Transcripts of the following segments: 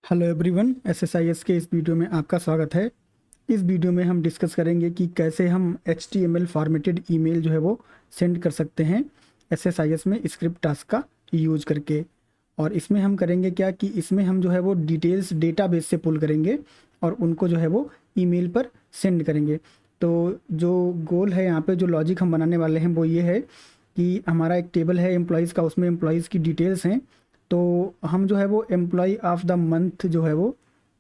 Hello everyone, एसएसआईएस के इस video में आपका स्वागत है। इस वीडियो में हम डिस्कस करेंगे कि कैसे हम HTML फॉर्मेटेड ईमेल जो है वो सेंड कर सकते हैं एसएसआईएस में स्क्रिप्ट टास्क का यूज करके। और इसमें हम करेंगे क्या कि इसमें हम जो है वो डिटेल्स डेटाबेस से पुल करेंगे और उनको जो है वो ईमेल पर सेंड करेंगे। तो जो गोल है यहाँ पे, जो लॉजिक हम बनाने वाले हैं वो ये है कि हमारा एक टेबल है एम्प्लॉयज़ का, उसमें एम्प्लॉयज़ की डिटेल्स हैं। तो हम जो है वो एम्प्लॉय ऑफ द मंथ जो है वो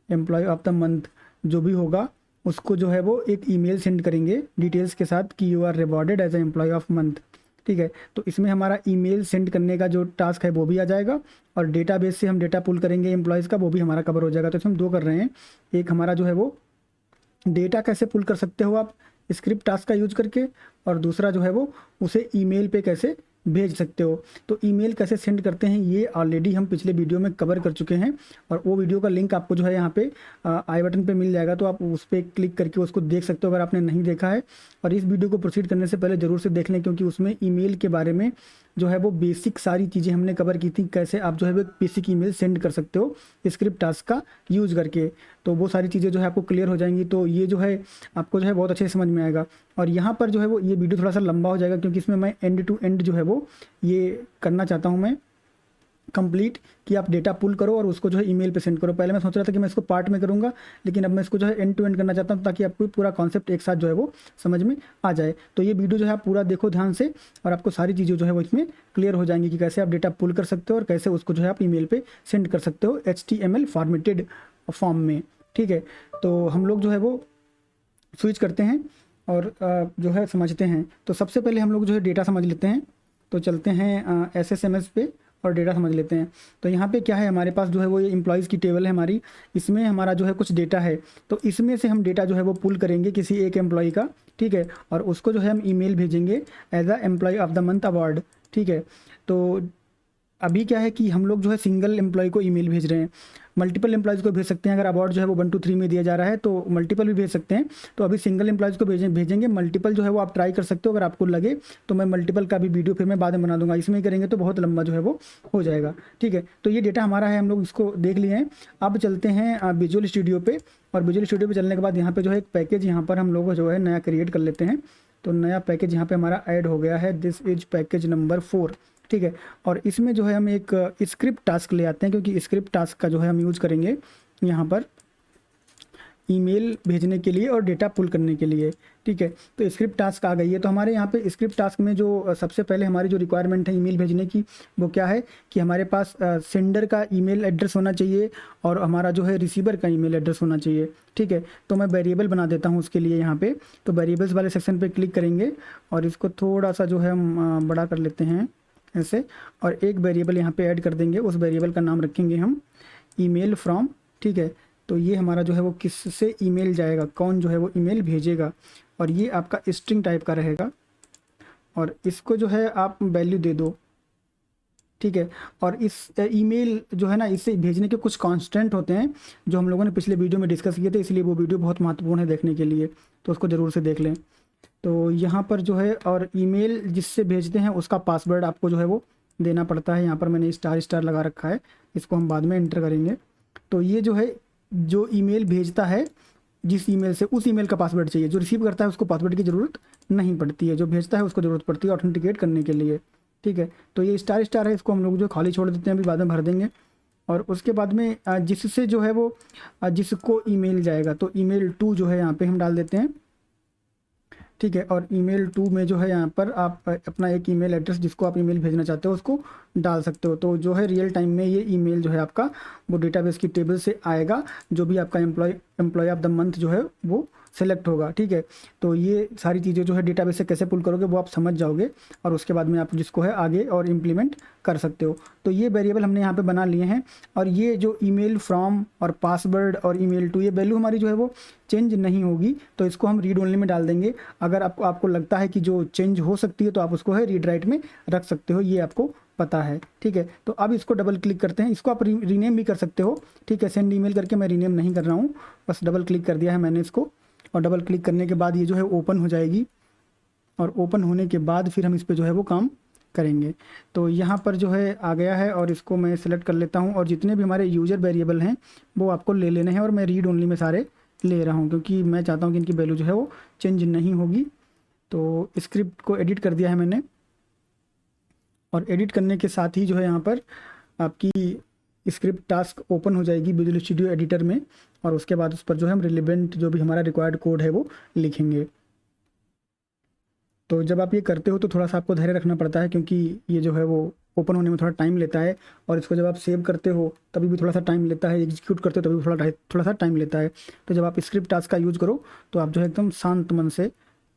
एम्प्लॉय ऑफ द मंथ जो भी होगा उसको जो है वो एक ईमेल सेंड करेंगे डिटेल्स के साथ कि you are rewarded as a employee of month. ठीक है, तो इसमें हमारा ईमेल सेंड करने का जो टास्क है वो भी आ जाएगा और डेटाबेस से हम डेटा पुल करेंगे एम्प्लॉयज़ का, वो भी हमारा कवर हो जाएगा। तो इसमें हम दो कर रहे हैं। एक हमारा जो है वो डेटा कैसे पुल कर सकते हो आप स्क्रिप्ट टास्क का यूज करके, और दूसरा जो है वो उसे ईमेल पे कैसे भेज सकते हो। तो ईमेल कैसे सेंड करते हैं ये ऑलरेडी हम पिछले वीडियो में कवर कर चुके हैं और वो वीडियो का लिंक आपको जो है यहाँ पे आई बटन पे मिल जाएगा, तो आप उस पर क्लिक करके उसको देख सकते हो अगर आपने नहीं देखा है। और इस वीडियो को प्रोसीड करने से पहले ज़रूर से देख लें, क्योंकि उसमें ईमेल के बारे में जो है वो बेसिक सारी चीज़ें हमने कवर की थी, कैसे आप जो है वो बेसिक ईमेल सेंड कर सकते हो स्क्रिप्ट टास्क का यूज़ करके। तो वो सारी चीज़ें जो है आपको क्लियर हो जाएंगी, तो ये जो है आपको जो है बहुत अच्छे से समझ में आएगा। और यहाँ पर जो है वो ये वीडियो थोड़ा सा लंबा हो जाएगा, क्योंकि इसमें मैं एंड टू एंड जो है वो ये करना चाहता हूँ मैं कंप्लीट, कि आप डेटा पुल करो और उसको जो है ईमेल पे सेंड करो। पहले मैं सोच रहा था कि मैं इसको पार्ट में करूँगा, लेकिन अब मैं इसको जो है एंड टू एंड करना चाहता हूँ ताकि आपको पूरा कॉन्सेप्ट एक साथ जो है वो समझ में आ जाए। तो ये वीडियो जो है आप पूरा देखो ध्यान से और आपको सारी चीज़ें जो है वो इसमें क्लियर हो जाएंगी कि कैसे आप डेटा पुल कर सकते हो और कैसे उसको जो है आप ईमेल पे सेंड कर सकते हो HTML फॉर्मेटेड फॉर्म में। ठीक है, तो हम लोग जो है वो स्विच करते हैं और जो है समझते हैं। तो सबसे पहले हम लोग जो है डेटा समझ लेते हैं। तो चलते हैं SSMS पे और डेटा समझ लेते हैं। तो यहाँ पे क्या है, हमारे पास जो है वो ये एम्प्लॉयज़ की टेबल है हमारी, इसमें हमारा जो है कुछ डेटा है। तो इसमें से हम डेटा जो है वो पुल करेंगे किसी एक एम्प्लॉय का। ठीक है, और उसको जो है हम ईमेल भेजेंगे as a employee of the month award. ठीक है, तो अभी क्या है कि हम लोग जो है सिंगल एम्प्लॉय को ईमेल भेज रहे हैं, मल्टीपल एम्प्लॉयज़ को भेज सकते हैं। अगर अवार्ड जो है वो 1 2 3 में दिया जा रहा है तो मल्टीपल भी भेज सकते हैं। तो अभी सिंगल एम्प्लॉयज़ को भेजेंगे। मल्टीपल जो है वो आप ट्राई कर सकते हो अगर आपको लगे तो। मैं मल्टीपल का भी वीडियो फिर मैं बाद में बना दूंगा, इसमें ही करेंगे तो बहुत लंबा जो है वो हो जाएगा। ठीक है, तो ये डेटा हमारा है, हम लोग इसको देख लिए हैं। अब चलते हैं विजुअल स्टूडियो पे, और विजुअल स्टूडियो पे चलने के बाद यहाँ पे जो है एक पैकेज यहाँ पर हम लोग जो है नया क्रिएट कर लेते हैं। तो नया पैकेज यहाँ पे हमारा ऐड हो गया है, दिस इज पैकेज नंबर 4। ठीक है, और इसमें जो है हम एक स्क्रिप्ट टास्क ले आते हैं, क्योंकि स्क्रिप्ट टास्क का जो है हम यूज़ करेंगे यहाँ पर ईमेल भेजने के लिए और डेटा पुल करने के लिए। ठीक है, तो स्क्रिप्ट टास्क आ गई है। तो हमारे यहाँ पे स्क्रिप्ट टास्क में जो सबसे पहले हमारी जो रिक्वायरमेंट है ईमेल भेजने की, वो क्या है कि हमारे पास सेंडर का ईमेल एड्रेस होना चाहिए और हमारा जो है रिसीवर का ईमेल एड्रेस होना चाहिए। ठीक है, तो मैं वेरिएबल बना देता हूँ उसके लिए यहाँ पे। तो वेरिएबल्स वाले सेक्शन पर क्लिक करेंगे और इसको थोड़ा सा जो है हम बड़ा कर लेते हैं ऐसे, और एक वेरिएबल यहाँ पे ऐड कर देंगे। उस वेरिएबल का नाम रखेंगे हम ईमेल फ्रॉम। ठीक है, तो ये हमारा जो है वो किससे ईमेल जाएगा, कौन जो है वो ईमेल भेजेगा, और ये आपका स्ट्रिंग टाइप का रहेगा और इसको जो है आप वैल्यू दे दो। ठीक है, और इस ईमेल जो है ना, इससे भेजने के कुछ कांस्टेंट होते हैं जो हम लोगों ने पिछले वीडियो में डिस्कस किए थे, इसलिए वो वीडियो बहुत महत्वपूर्ण है देखने के लिए, तो उसको ज़रूर से देख लें। तो यहाँ पर जो है, और ईमेल जिससे भेजते हैं उसका पासवर्ड आपको जो है वो देना पड़ता है। यहाँ पर मैंने स्टार स्टार लगा रखा है, इसको हम बाद में एंटर करेंगे। तो ये जो है, जो ईमेल भेजता है जिस ईमेल से, उस ईमेल का पासवर्ड चाहिए। जो रिसीव करता है उसको पासवर्ड की ज़रूरत नहीं पड़ती है, जो भेजता है उसको ज़रूरत पड़ती है ऑथेंटिकेट करने के लिए। ठीक है, तो ये स्टार स्टार है, इसको हम लोग जो खाली छोड़ देते हैं, अभी बाद में भर देंगे। और उसके बाद में जिससे जो है वो जिसको ईमेल जाएगा, तो ईमेल टू जो है यहाँ पे हम डाल देते हैं। ठीक है, और ईमेल टू में जो है यहाँ पर आप अपना एक ईमेल एड्रेस जिसको आप ईमेल भेजना चाहते हो उसको डाल सकते हो। तो जो है रियल टाइम में ये ईमेल जो है आपका वो डेटाबेस की टेबल से आएगा, जो भी आपका एम्प्लॉय ऑफ द मंथ जो है वो सेलेक्ट होगा। ठीक है, तो ये सारी चीज़ें जो है डेटाबेस से कैसे पुल करोगे वो आप समझ जाओगे, और उसके बाद में आप जिसको है आगे और इम्प्लीमेंट कर सकते हो। तो ये वेरिएबल हमने यहाँ पे बना लिए हैं, और ये जो ईमेल फ्रॉम और पासवर्ड और ईमेल टू, ये वैल्यू हमारी जो है वो चेंज नहीं होगी, तो इसको हम रीड ओनली में डाल देंगे। अगर आपको लगता है कि जो चेंज हो सकती है तो आप उसको है रीड राइट में रख सकते हो, ये आपको पता है। ठीक है, तो अब इसको डबल क्लिक करते हैं, इसको आप रीनेम भी कर सकते हो। ठीक है, सेंड ईमेल करके मैं रीनेम नहीं कर रहा हूँ, बस डबल क्लिक कर दिया है मैंने इसको, और डबल क्लिक करने के बाद ये जो है ओपन हो जाएगी, और ओपन होने के बाद फिर हम इस पर जो है वो काम करेंगे। तो यहाँ पर जो है आ गया है और इसको मैं सिलेक्ट कर लेता हूँ और जितने भी हमारे यूज़र वेरिएबल हैं वो आपको ले लेने हैं और मैं रीड ओनली में सारे ले रहा हूँ क्योंकि मैं चाहता हूँ कि इनकी वैल्यू जो है वो चेंज नहीं होगी। तो स्क्रिप्ट को एडिट कर दिया है मैंने और एडिट करने के साथ ही जो है यहाँ पर आपकी स्क्रिप्ट टास्क ओपन हो जाएगी विजुअल स्टूडियो एडिटर में और उसके बाद उस पर जो है हम रिलेवेंट जो भी हमारा रिक्वायर्ड कोड है वो लिखेंगे। तो जब आप ये करते हो तो थोड़ा सा आपको धैर्य रखना पड़ता है क्योंकि ये जो है वो ओपन होने में थोड़ा टाइम लेता है और इसको जब आप सेव करते हो तभी भी थोड़ा सा टाइम लेता है, एग्जीक्यूट करते हो तभी भी थोड़ा सा टाइम लेता है। तो जब आप स्क्रिप्ट टास्क का यूज़ करो तो आप जो है एकदम शांत मन से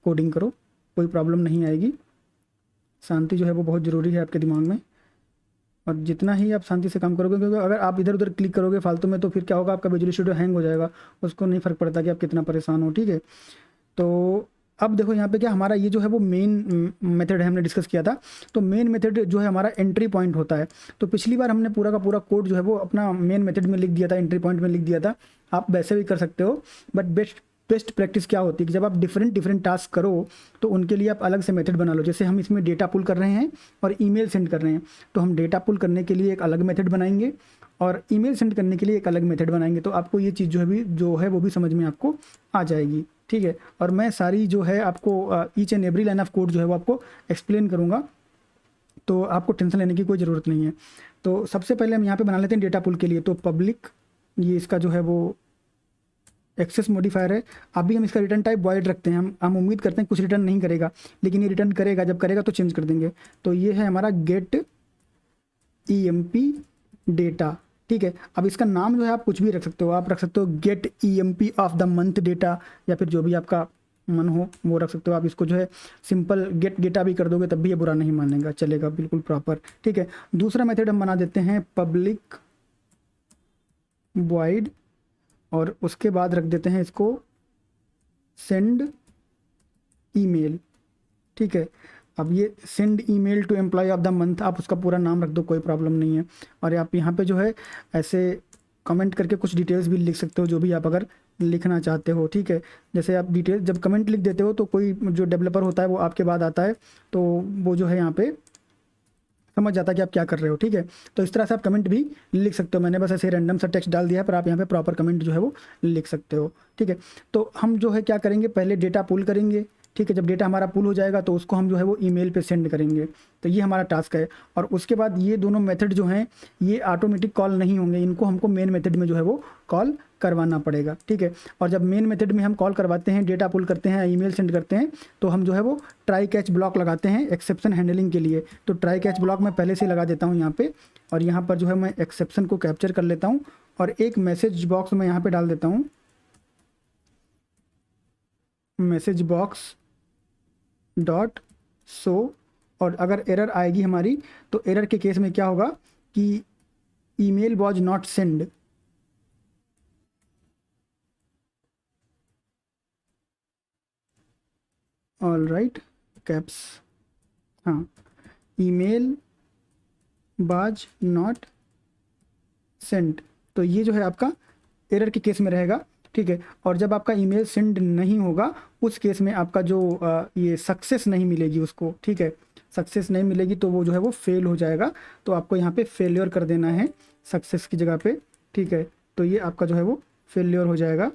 कोडिंग करो, कोई प्रॉब्लम नहीं आएगी। शांति जो है वो बहुत ज़रूरी है आपके दिमाग में और जितना ही आप शांति से काम करोगे, क्योंकि अगर आप इधर उधर क्लिक करोगे फालतू में तो फिर क्या होगा, आपका विजुअल स्टूडियो हैंग हो जाएगा, उसको नहीं फ़र्क पड़ता कि आप कितना परेशान हो। ठीक है, तो अब देखो यहाँ पे क्या हमारा ये जो है वो मेन मेथड है, हमने डिस्कस किया था। तो मेन मेथड जो है हमारा एंट्री पॉइंट होता है। तो पिछली बार हमने पूरा का पूरा कोड जो है वो अपना मेन मेथड में लिख दिया था, एंट्री पॉइंट में लिख दिया था। आप वैसे भी कर सकते हो, बट बेस्ट प्रैक्टिस क्या होती है कि जब आप डिफरेंट टास्क करो तो उनके लिए आप अलग से मेथड बना लो। जैसे हम इसमें डेटा पुल कर रहे हैं और ईमेल सेंड कर रहे हैं, तो हम डेटा पुल करने के लिए एक अलग मेथड बनाएंगे और ईमेल सेंड करने के लिए एक अलग मेथड बनाएंगे। तो आपको ये चीज़ जो है वो भी समझ में आपको आ जाएगी। ठीक है, और मैं सारी जो है आपको each and every line of code जो है वो आपको एक्सप्लेन करूँगा, तो आपको टेंशन लेने की कोई ज़रूरत नहीं है। तो सबसे पहले हम यहाँ पे बना लेते हैं डेटा पुल के लिए। तो पब्लिक, ये इसका जो है वो एक्सेस मॉडिफायर है। अभी हम इसका रिटर्न टाइप वॉइड रखते हैं। हम उम्मीद करते हैं कुछ रिटर्न नहीं करेगा, लेकिन ये रिटर्न करेगा, जब करेगा तो चेंज कर देंगे। तो ये है हमारा गेट EMP डेटा। ठीक है, अब इसका नाम जो है आप कुछ भी रख सकते हो। आप रख सकते हो get EMP of the month data, या फिर जो भी आपका मन हो वो रख सकते हो। आप इसको जो है सिंपल गेट डेटा भी कर दोगे तब भी ये बुरा नहीं मानेगा, चलेगा बिल्कुल प्रॉपर। ठीक है, दूसरा मेथड हम बना देते हैं पब्लिक वॉइड और उसके बाद रख देते हैं इसको सेंड ईमेल। ठीक है, अब ये send email to employee of the month, आप उसका पूरा नाम रख दो, कोई प्रॉब्लम नहीं है। और आप यहाँ पे जो है ऐसे कमेंट करके कुछ डिटेल्स भी लिख सकते हो जो भी आप अगर लिखना चाहते हो। ठीक है, जैसे आप डिटेल जब कमेंट लिख देते हो तो कोई जो डेवलपर होता है वो आपके बाद आता है, तो वो जो है यहाँ पे समझ जाता है कि आप क्या कर रहे हो। ठीक है, तो इस तरह से आप कमेंट भी लिख सकते हो। मैंने बस ऐसे रैंडम सा टेक्स्ट डाल दिया है, पर आप यहाँ पे प्रॉपर कमेंट जो है वो लिख सकते हो। ठीक है, तो हम जो है क्या करेंगे, पहले डेटा पुल करेंगे। ठीक है, जब डेटा हमारा पुल हो जाएगा तो उसको हम जो है वो ईमेल पे सेंड करेंगे। तो ये हमारा टास्क है। और उसके बाद ये दोनों मेथड जो हैं ये ऑटोमेटिक कॉल नहीं होंगे, इनको हमको मेन मेथड में जो है वो कॉल करवाना पड़ेगा। ठीक है, और जब मेन मेथड में हम कॉल करवाते हैं, डेटा पुल करते हैं, ईमेल सेंड करते हैं, तो हम जो है वो ट्राई कैच ब्लॉक लगाते हैं एक्सेप्शन हैंडलिंग के लिए। तो ट्राई कैच ब्लॉक मैं पहले से लगा देता हूँ यहाँ पे, और यहाँ पर जो है मैं एक्सेप्शन को कैप्चर कर लेता हूँ और एक मैसेज बॉक्स मैं यहाँ पे डाल देता हूँ, मैसेज बॉक्स डॉट शो। और अगर एरर आएगी हमारी तो एरर के केस में क्या होगा कि email was not send. All right, caps, हाँ, ईमेल वाज नॉट सेंड। तो ये जो है आपका एरर के केस में रहेगा। ठीक है, और जब आपका ईमेल सेंड नहीं होगा उस केस में आपका जो ये सक्सेस नहीं मिलेगी उसको। ठीक है, सक्सेस नहीं मिलेगी तो वो जो है वो फेल हो जाएगा। तो आपको यहाँ पे फेलियर कर देना है सक्सेस की जगह पे। ठीक है, तो ये आपका जो है वो फेलियर हो जाएगा।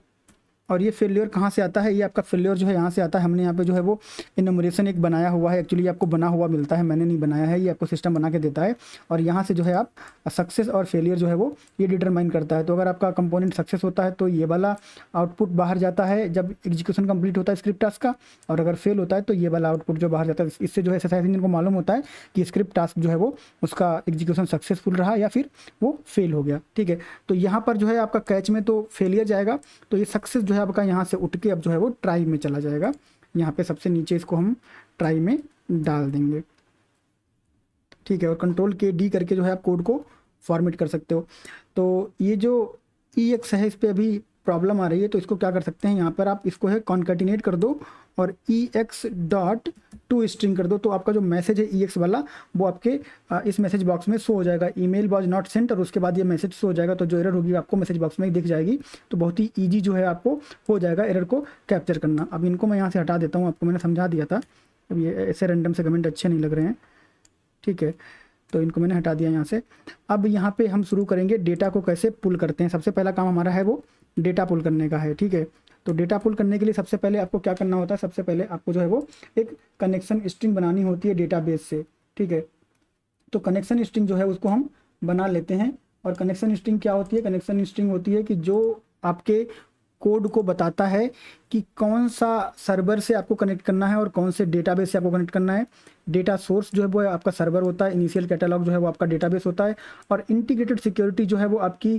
और ये फेलियर कहाँ से आता है, ये आपका फेलियर जो है यहाँ से आता है। हमने यहाँ पे जो है वो इनमरेशन एक बनाया हुआ है, एक्चुअली आपको बना हुआ मिलता है, मैंने नहीं बनाया है, ये आपको सिस्टम बना के देता है। और यहाँ से जो है आप सक्सेस और फेलियर जो है वो ये डिटरमाइन करता है। तो अगर आपका कंपोनेंट सक्सेस होता है तो ये वाला आउटपुट बाहर जाता है जब एग्जीक्यूशन कंप्लीट होता है स्क्रिप्ट टास्क का, और अगर फेल होता है तो ये वाला आउटपुट जो बाहर जाता है। इससे जो है एसएसआई इंजन को मालूम होता है कि स्क्रिप्ट टास्क जो है वो उसका एग्जीक्यूशन सक्सेसफुल रहा या फिर वो फेल हो गया। ठीक है, तो यहाँ पर जो है आपका कैच में तो फेलियर जाएगा, तो ये सक्सेस जो है आपका यहाँ से उठ के अब जो है वो ट्राई में चला जाएगा। यहाँ पे सबसे नीचे इसको हम ट्राई में डाल देंगे। ठीक है, और Ctrl+K+D करके जो है आप कोड को फॉर्मेट कर सकते हो। तो ये जो EX है इस पर अभी प्रॉब्लम आ रही है, तो इसको क्या कर सकते हैं, यहाँ पर आप इसको है कॉन्केटिनेट कर दो और EX डॉट टू स्ट्रिंग कर दो। तो आपका जो मैसेज है EX वाला वो आपके इस मैसेज बॉक्स में शो हो जाएगा, ईमेल वॉज नॉट सेंट, और उसके बाद ये मैसेज शो हो जाएगा। तो जो एरर होगी आपको मैसेज बॉक्स में ही दिख जाएगी। तो बहुत ही ईजी जो है आपको हो जाएगा एरर को कैप्चर करना। अब इनको मैं यहाँ से हटा देता हूँ, आपको मैंने समझा दिया था। अब ये ऐसे रैंडम से कमेंट अच्छे नहीं लग रहे हैं। ठीक है, तो इनको मैंने हटा दिया यहाँ से। अब यहाँ पे हम शुरू करेंगे डेटा को कैसे पुल करते हैं। सबसे पहला काम हमारा है वो डेटा पुल करने का है, ठीक है। तो डेटा पुल करने के लिए सबसे पहले आपको क्या करना होता है, सबसे पहले आपको जो है वो एक कनेक्शन स्ट्रिंग बनानी होती है डेटाबेस से, ठीक है। तो कनेक्शन स्ट्रिंग जो है उसको हम बना लेते हैं। और कनेक्शन स्ट्रिंग क्या होती है, कनेक्शन स्ट्रिंग होती है कि जो आपके कोड को बताता है कि कौन सा सर्वर से आपको कनेक्ट करना है और कौन से डेटाबेस से आपको कनेक्ट करना है। डेटा सोर्स जो है वो आपका सर्वर होता है, इनिशियल कैटलॉग जो है वो आपका डेटाबेस होता है, और इंटीग्रेटेड सिक्योरिटी जो है वो आपकी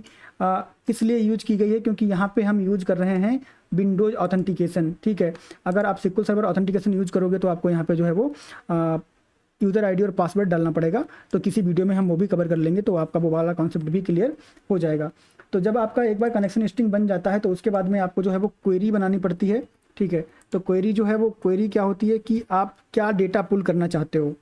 इसलिए यूज की गई है क्योंकि यहाँ पे हम यूज कर रहे हैं विंडोज ऑथेंटिकेशन, ठीक है। अगर आप सिक्वल सर्वर ऑथेंटिकेशन यूज करोगे तो आपको यहाँ पे जो है वो यूज़र आईडी और पासवर्ड डालना पड़ेगा। तो किसी वीडियो में हम वो भी कवर कर लेंगे, तो आपका वो वाला कॉन्सेप्ट भी क्लियर हो जाएगा। तो जब आपका एक बार कनेक्शन स्ट्रिंग बन जाता है तो उसके बाद में आपको जो है वो क्वेरी बनानी पड़ती है, ठीक है। तो क्वेरी जो है वो क्वेरी क्या होती है कि आप क्या डेटा पुल करना चाहते हो,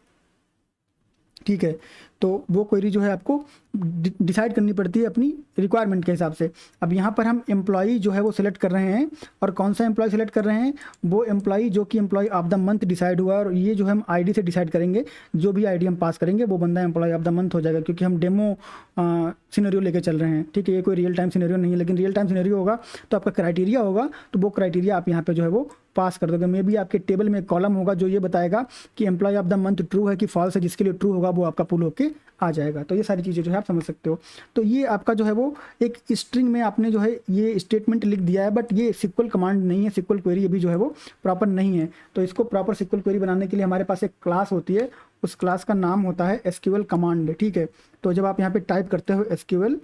ठीक है। तो वो क्वेरी जो है आपको डिसाइड करनी पड़ती है अपनी रिक्वायरमेंट के हिसाब से। अब यहाँ पर हम एम्प्लॉई जो है वो सिलेक्ट कर रहे हैं, और कौन सा एम्प्लॉय सिलेक्ट कर रहे हैं, वो एम्प्लॉई जो कि employee of the month decide हुआ है। और ये जो हम आईडी से डिसाइड करेंगे, जो भी आईडी हम पास करेंगे वो बंदा एम्प्लॉय ऑफ द मंथ हो जाएगा, क्योंकि हम डेमो सिनेरियो लेके चल रहे हैं, ठीक है। ये कोई रियल टाइम सिनेरियो नहीं है, लेकिन रियल टाइम सिनेरियो होगा तो आपका क्राइटेरिया होगा, तो वो क्राइटेरिया आप यहाँ पे जो है वो पास कर दोगे। मे बी आपके टेबल में एक कॉलम होगा जो ये बताएगा कि employee of the month true है कि फॉल्स है, जिसके लिए ट्रू होगा वो आपका पुल होके आ जाएगा। तो ये सारी चीज़ें जो है आप समझ सकते हो। तो ये आपका जो है वो एक स्ट्रिंग में आपने जो है ये स्टेटमेंट लिख दिया है, बट ये सिक्वल कमांड नहीं है, सिक्वल क्वेरी अभी जो है वो प्रॉपर नहीं है। तो इसको प्रॉपर सिक्वल क्वेरी बनाने के लिए हमारे पास एक क्लास होती है, उस क्लास का नाम होता है एसक्यूएल कमांड, ठीक है। तो जब आप यहाँ पे टाइप करते हो एसक्यूएल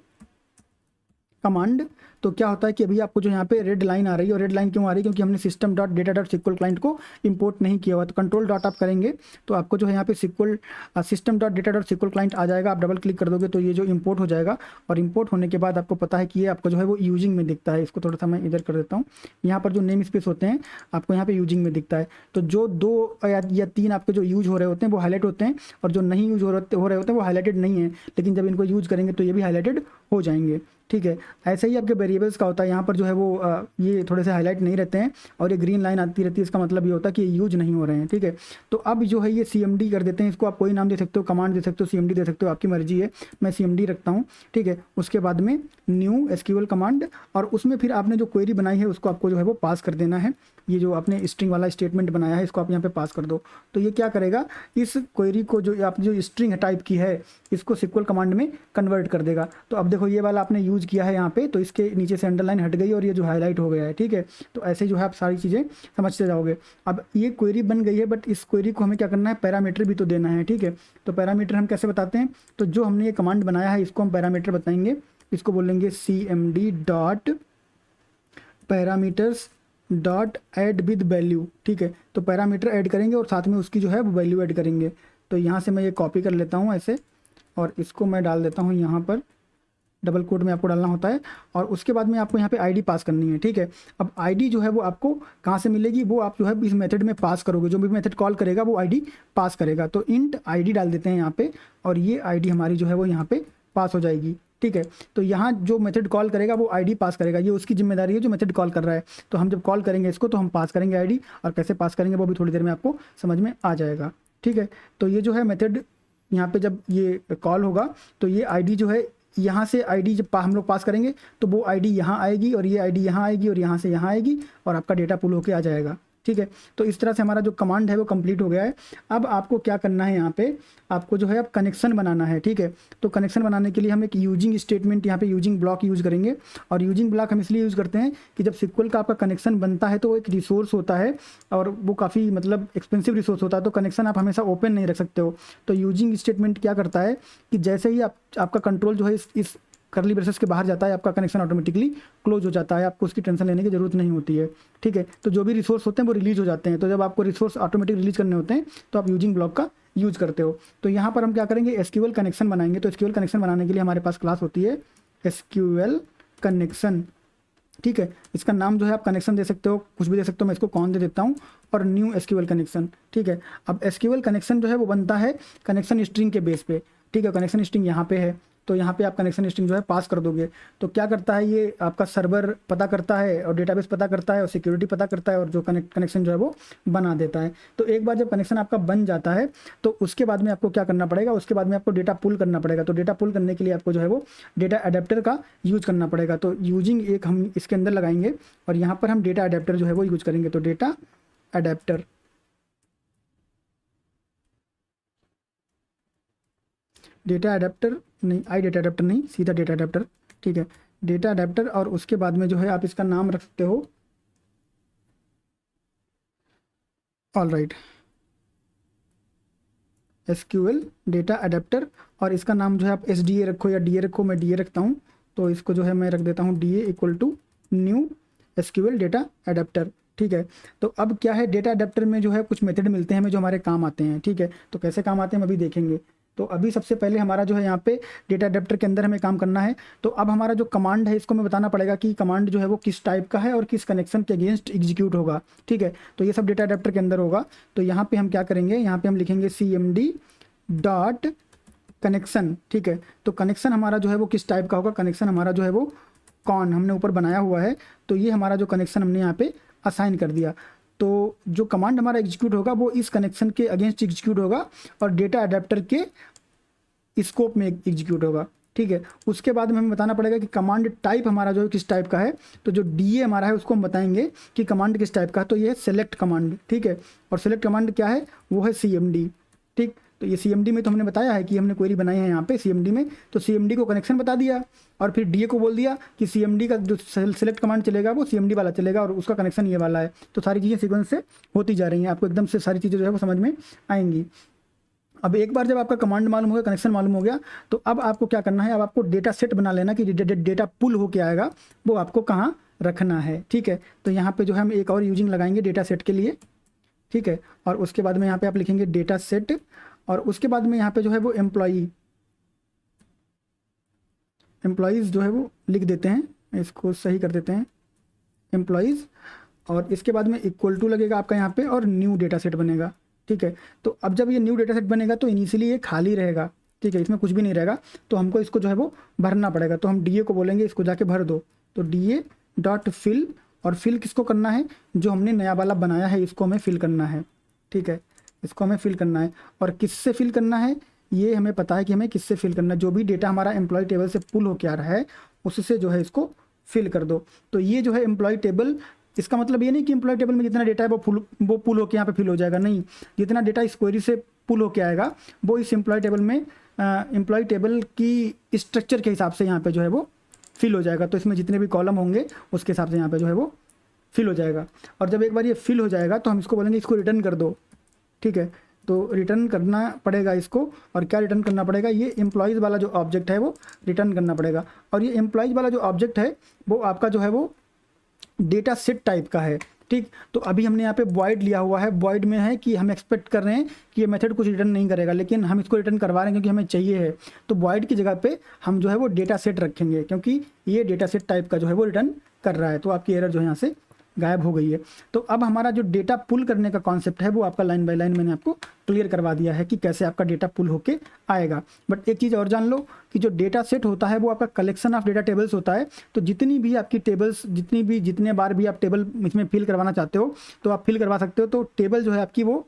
कमांड, तो क्या होता है कि अभी आपको जो यहाँ पे रेड लाइन आ रही है, और रेड लाइन क्यों आ रही है, क्योंकि हमने system dot data dot sequel client को इंपोर्ट नहीं किया हुआ। तो कंट्रोल डॉट आप करेंगे तो आपको जो है यहाँ पे SQL system dot data dot sequel client आ जाएगा। आप डबल क्लिक कर दोगे तो ये जो इंपोर्ट हो जाएगा, और इंपोर्ट होने के बाद आपको पता है कि ये आपको जो है वो यूजिंग में दिखता है। इसको थोड़ा सा मैं इधर कर देता हूँ। यहाँ पर जो नेम स्पेस होते हैं आपको यहाँ पे यूजिंग में दिखता है। तो जो 2 या 3 आपके जो यूज हो रहे होते हैं वो हाईलाइट होते हैं, और जो नहीं यूज हो रहे होते हैं वो हाईलाइटेड नहीं है, लेकिन जब इनको यूज करेंगे तो ये भी हाईलाइटेड हो जाएंगे, ठीक है। ऐसे ही आपके वेरिएबल्स का होता है, यहाँ पर जो है वो ये थोड़े से हाईलाइट नहीं रहते हैं, और ये ग्रीन लाइन आती रहती है, इसका मतलब ये होता है कि ये यूज नहीं हो रहे हैं, ठीक है। तो अब जो है ये CMD कर देते हैं, इसको आप कोई नाम दे सकते हो, कमांड दे सकते हो, CMD दे सकते हो, आपकी मर्जी है। मैं CMD रखता हूँ, ठीक है। उसके बाद में न्यू एसक्यूएल कमांड, और उसमें फिर आपने जो क्वेरी बनाई है उसको आपको जो है वो पास कर देना है। ये जो आपने स्ट्रिंग वाला स्टेटमेंट बनाया है इसको आप यहाँ पे पास कर दो। तो ये क्या करेगा, इस क्वेरी को जो आप जो स्ट्रिंग टाइप की है इसको सिक्वल कमांड में कन्वर्ट कर देगा। तो अब देखो ये वाला आपने यूज किया है यहाँ पे, तो इसके नीचे से अंडरलाइन हट गई और ये जो हाईलाइट हो गया है, ठीक है। तो ऐसे जो है आप सारी चीज़ें समझते जाओगे। अब ये क्वेरी बन गई है, बट इस क्वेरी को हमें क्या करना है, पैरामीटर भी तो देना है, ठीक है। तो पैरामीटर हम कैसे बताते हैं, तो जो हमने ये कमांड बनाया है इसको हम पैरामीटर बताएंगे। इसको बोलेंगे CMD dot parameters dot add with value, ठीक है। तो पैरामीटर ऐड करेंगे और साथ में उसकी जो है वो वैल्यू ऐड करेंगे। तो यहाँ से मैं ये कॉपी कर लेता हूँ ऐसे, और इसको मैं डाल देता हूँ यहाँ पर, डबल कोट में आपको डालना होता है। और उसके बाद में आपको यहाँ पे आईडी पास करनी है, ठीक है। अब आईडी जो है वो आपको कहाँ से मिलेगी, वो आप जो है इस मेथड में पास करोगे, जो भी मेथड कॉल करेगा वो आईडी पास करेगा। तो इंट आईडी डाल देते हैं यहाँ पे, और ये आईडी हमारी जो है वो यहाँ पे पास हो जाएगी, ठीक है। तो यहाँ जो मेथड कॉल करेगा वो आईडी पास करेगा, ये उसकी जिम्मेदारी है जो मेथड कॉल कर रहा है। तो हम जब कॉल करेंगे इसको तो हम पास करेंगे आईडी, और कैसे पास करेंगे वो भी थोड़ी देर में आपको समझ में आ जाएगा, ठीक है। तो ये जो है मेथड यहाँ पे जब ये कॉल होगा तो ये आईडी जो है यहाँ से आईडी जब हम लोग पास करेंगे तो वो आईडी यहाँ आएगी, और ये आईडी यहाँ आएगी, और यहाँ से यहाँ आएगी, और आपका डेटा पुल होके आ जाएगा, ठीक है। तो इस तरह से हमारा जो कमांड है वो कंप्लीट हो गया है। अब आपको क्या करना है, यहाँ पे आपको जो है अब कनेक्शन बनाना है, ठीक है। तो कनेक्शन बनाने के लिए हम एक यूजिंग स्टेटमेंट, यहाँ पे यूजिंग ब्लॉक यूज करेंगे। और यूजिंग ब्लॉक हम इसलिए यूज़ करते हैं कि जब सिक्वल का आपका कनेक्शन बनता है तो वो एक रिसोर्स होता है, और वो काफ़ी मतलब एक्सपेंसिव रिसोर्स होता है, तो कनेक्शन आप हमेशा ओपन नहीं रख सकते हो। तो यूजिंग स्टेटमेंट क्या करता है कि जैसे ही आपका कंट्रोल जो है इस करली ब्रेसेस के बाहर जाता है, आपका कनेक्शन ऑटोमेटिकली क्लोज हो जाता है, आपको उसकी टेंशन लेने की जरूरत नहीं होती है, ठीक है। तो जो भी रिसोर्स होते हैं वो रिलीज हो जाते हैं। तो जब आपको रिसोर्स ऑटोमेटिक रिलीज करने होते हैं तो आप यूजिंग ब्लॉक का यूज करते हो। तो यहाँ पर हम क्या करेंगे, एसक्यूएल कनेक्शन बनाएंगे। तो एसक्यूएल कनेक्शन बनाने के लिए हमारे पास क्लास होती है एसक्यूएल कनेक्शन, ठीक है। इसका नाम जो है आप कनेक्शन दे सकते हो, कुछ भी दे सकते हो, मैं इसको कौन दे देता हूँ, और न्यू एसक्यूएल कनेक्शन, ठीक है। अब एसक्यूएल कनेक्शन जो है वो बनता है कनेक्शन स्ट्रिंग के बेस पे, ठीक है। कनेक्शन स्ट्रिंग यहाँ पे है, तो यहाँ पे आप कनेक्शन स्ट्रिंग जो है पास कर दोगे। तो क्या करता है, ये आपका सर्वर पता करता है और डेटाबेस पता करता है और सिक्योरिटी पता करता है और जो कनेक्शन जो है वो बना देता है। तो एक बार जब कनेक्शन आपका बन जाता है तो उसके बाद में आपको क्या करना पड़ेगा, उसके बाद में आपको डेटा पुल करना पड़ेगा। तो डेटा पुल करने के लिए आपको जो है वो डेटा अडेप्टर का यूज करना पड़ेगा। तो यूजिंग एक हम इसके अंदर लगाएंगे और यहाँ पर हम डेटा अडेप्टर जो है वो यूज करेंगे। तो डेटा अडेप्टर, डेटा अडेप्टर नहीं, आई डेटा अडेप्टर नहीं, सीधा डेटा अडेप्टर, ठीक है, डेटा अडेप्टर। और उसके बाद में जो है आप इसका नाम रख सकते हो, all right, SQL data adapter. और इसका नाम जो है आप SDA रखो या DA रखो, मैं DA रखता हूँ। तो इसको जो है मैं रख देता हूँ DA equal to new SQL data adapter, ठीक है। तो अब क्या है, डेटा अडेप्टर में जो है कुछ मेथड मिलते हैं हमें जो हमारे काम आते हैं, ठीक है। तो कैसे काम आते हैं हम अभी देखेंगे। तो अभी सबसे पहले हमारा जो है यहाँ पे डेटा अडेप्टर के अंदर हमें काम करना है। तो अब हमारा जो कमांड है इसको हमें बताना पड़ेगा कि कमांड जो है वो किस टाइप का है और किस कनेक्शन के अगेंस्ट एग्जीक्यूट होगा, ठीक है। तो ये सब डेटा अडेप्टर के अंदर होगा। तो यहाँ पे हम क्या करेंगे, यहाँ पे हम लिखेंगे CMD डॉट कनेक्शन, ठीक है। तो कनेक्शन हमारा जो है वो किस टाइप का होगा, कनेक्शन हमारा जो है वो कौन हमने ऊपर बनाया हुआ है। तो ये हमारा जो कनेक्शन हमने यहाँ पे असाइन कर दिया। तो जो कमांड हमारा एग्जीक्यूट होगा वो इस कनेक्शन के अगेंस्ट एग्जीक्यूट होगा और डेटा अडेप्टर के स्कोप में एग्जीक्यूट होगा, ठीक है। उसके बाद में हमें बताना पड़ेगा कि कमांड टाइप हमारा जो है किस टाइप का है। तो जो DA हमारा है उसको हम बताएंगे कि कमांड किस टाइप का है। तो ये है सेलेक्ट कमांड, ठीक है। और सेलेक्ट कमांड क्या है, वो है CMD, ठीक। तो ये CMD में तो हमने बताया है कि हमने क्वेरी बनाई है यहाँ पे CMD में। तो CMD को कनेक्शन बता दिया और फिर DA को बोल दिया कि CMD का जो सेलेक्ट कमांड चलेगा वो CMD वाला चलेगा और उसका कनेक्शन ये वाला है। तो सारी चीज़ें सीक्वेंस से होती जा रही हैं, आपको एकदम से सारी चीज़ें जो है वो समझ में आएंगी। अब एक बार जब आपका कमांड मालूम हो गया, कनेक्शन मालूम हो गया, तो अब आपको क्या करना है, अब आपको डेटा सेट बना लेना कि डेटा पुल होके आएगा वो आपको कहाँ रखना है, ठीक है। तो यहाँ पे जो है हम एक और यूजिंग लगाएंगे डेटा सेट के लिए, ठीक है। और उसके बाद में यहाँ पे आप लिखेंगे डेटा सेट और उसके बाद में यहाँ पे जो है वो एम्प्लॉयज़ जो है वो लिख देते हैं, इसको सही कर देते हैं एम्प्लॉयज़। और इसके बाद में इक्वल टू लगेगा आपका यहाँ पे और न्यू डेटा सेट बनेगा, ठीक है। तो अब जब ये न्यू डेटा सेट बनेगा तो इनिशियली ये खाली रहेगा, ठीक है, इसमें कुछ भी नहीं रहेगा। तो हमको इसको जो है वो भरना पड़ेगा। तो हम DA को बोलेंगे इसको जाके भर दो। तो DA डॉट फिल, और फिल किसको करना है, जो हमने नया वाला बनाया है इसको हमें फिल करना है, ठीक है, इसको हमें फिल करना है। और किससे फिल करना है ये हमें पता है कि हमें किससे फिल करना है, जो भी डेटा हमारा एम्प्लॉय टेबल से पुल होके आ रहा है उससे जो है इसको फिल कर दो। तो ये जो है एम्प्लॉय टेबल, इसका मतलब ये नहीं कि एम्प्लॉय टेबल में जितना डेटा है वो पुल होकर यहाँ पे फिल हो जाएगा, नहीं, जितना डेटा इस क्वेरी से पुल होके आएगा वो इस एम्प्लॉय टेबल में एम्प्लॉय टेबल की स्ट्रक्चर के हिसाब से यहाँ पे जो है वो फिल हो जाएगा। तो इसमें जितने भी कॉलम होंगे उसके हिसाब से यहाँ पे जो है वो फिल हो जाएगा। और जब एक बार ये फिल हो जाएगा तो हम इसको बोलेंगे इसको रिटर्न कर दो, ठीक है। तो रिटर्न करना पड़ेगा इसको, और क्या रिटर्न करना पड़ेगा, ये एम्प्लॉयज़ वाला जो ऑब्जेक्ट है वो रिटर्न करना पड़ेगा। और ये एम्प्लॉयज़ वाला जो ऑब्जेक्ट है वो आपका जो है वो डेटा सेट टाइप का है, ठीक। तो अभी हमने यहाँ पे वॉइड लिया हुआ है, वॉइड में है कि हम एक्सपेक्ट कर रहे हैं कि ये मेथड कुछ रिटर्न नहीं करेगा, लेकिन हम इसको रिटर्न करवा रहे हैं क्योंकि हमें चाहिए है। तो वॉइड की जगह पे हम जो है वो डेटा सेट रखेंगे क्योंकि ये डेटा सेट टाइप का जो है वो रिटर्न कर रहा है। तो आपकी एरर जो है यहाँ से गायब हो गई है। तो अब हमारा जो डेटा पुल करने का कॉन्सेप्ट है वो आपका लाइन बाय लाइन मैंने आपको क्लियर करवा दिया है कि कैसे आपका डेटा पुल होके आएगा। बट एक चीज़ और जान लो कि जो डेटा सेट होता है वो आपका कलेक्शन ऑफ डेटा टेबल्स होता है। तो जितनी भी आपकी टेबल्स, जितने बार भी आप टेबल इसमें फिल करवाना चाहते हो तो आप फिल करवा सकते हो। तो टेबल जो है आपकी वो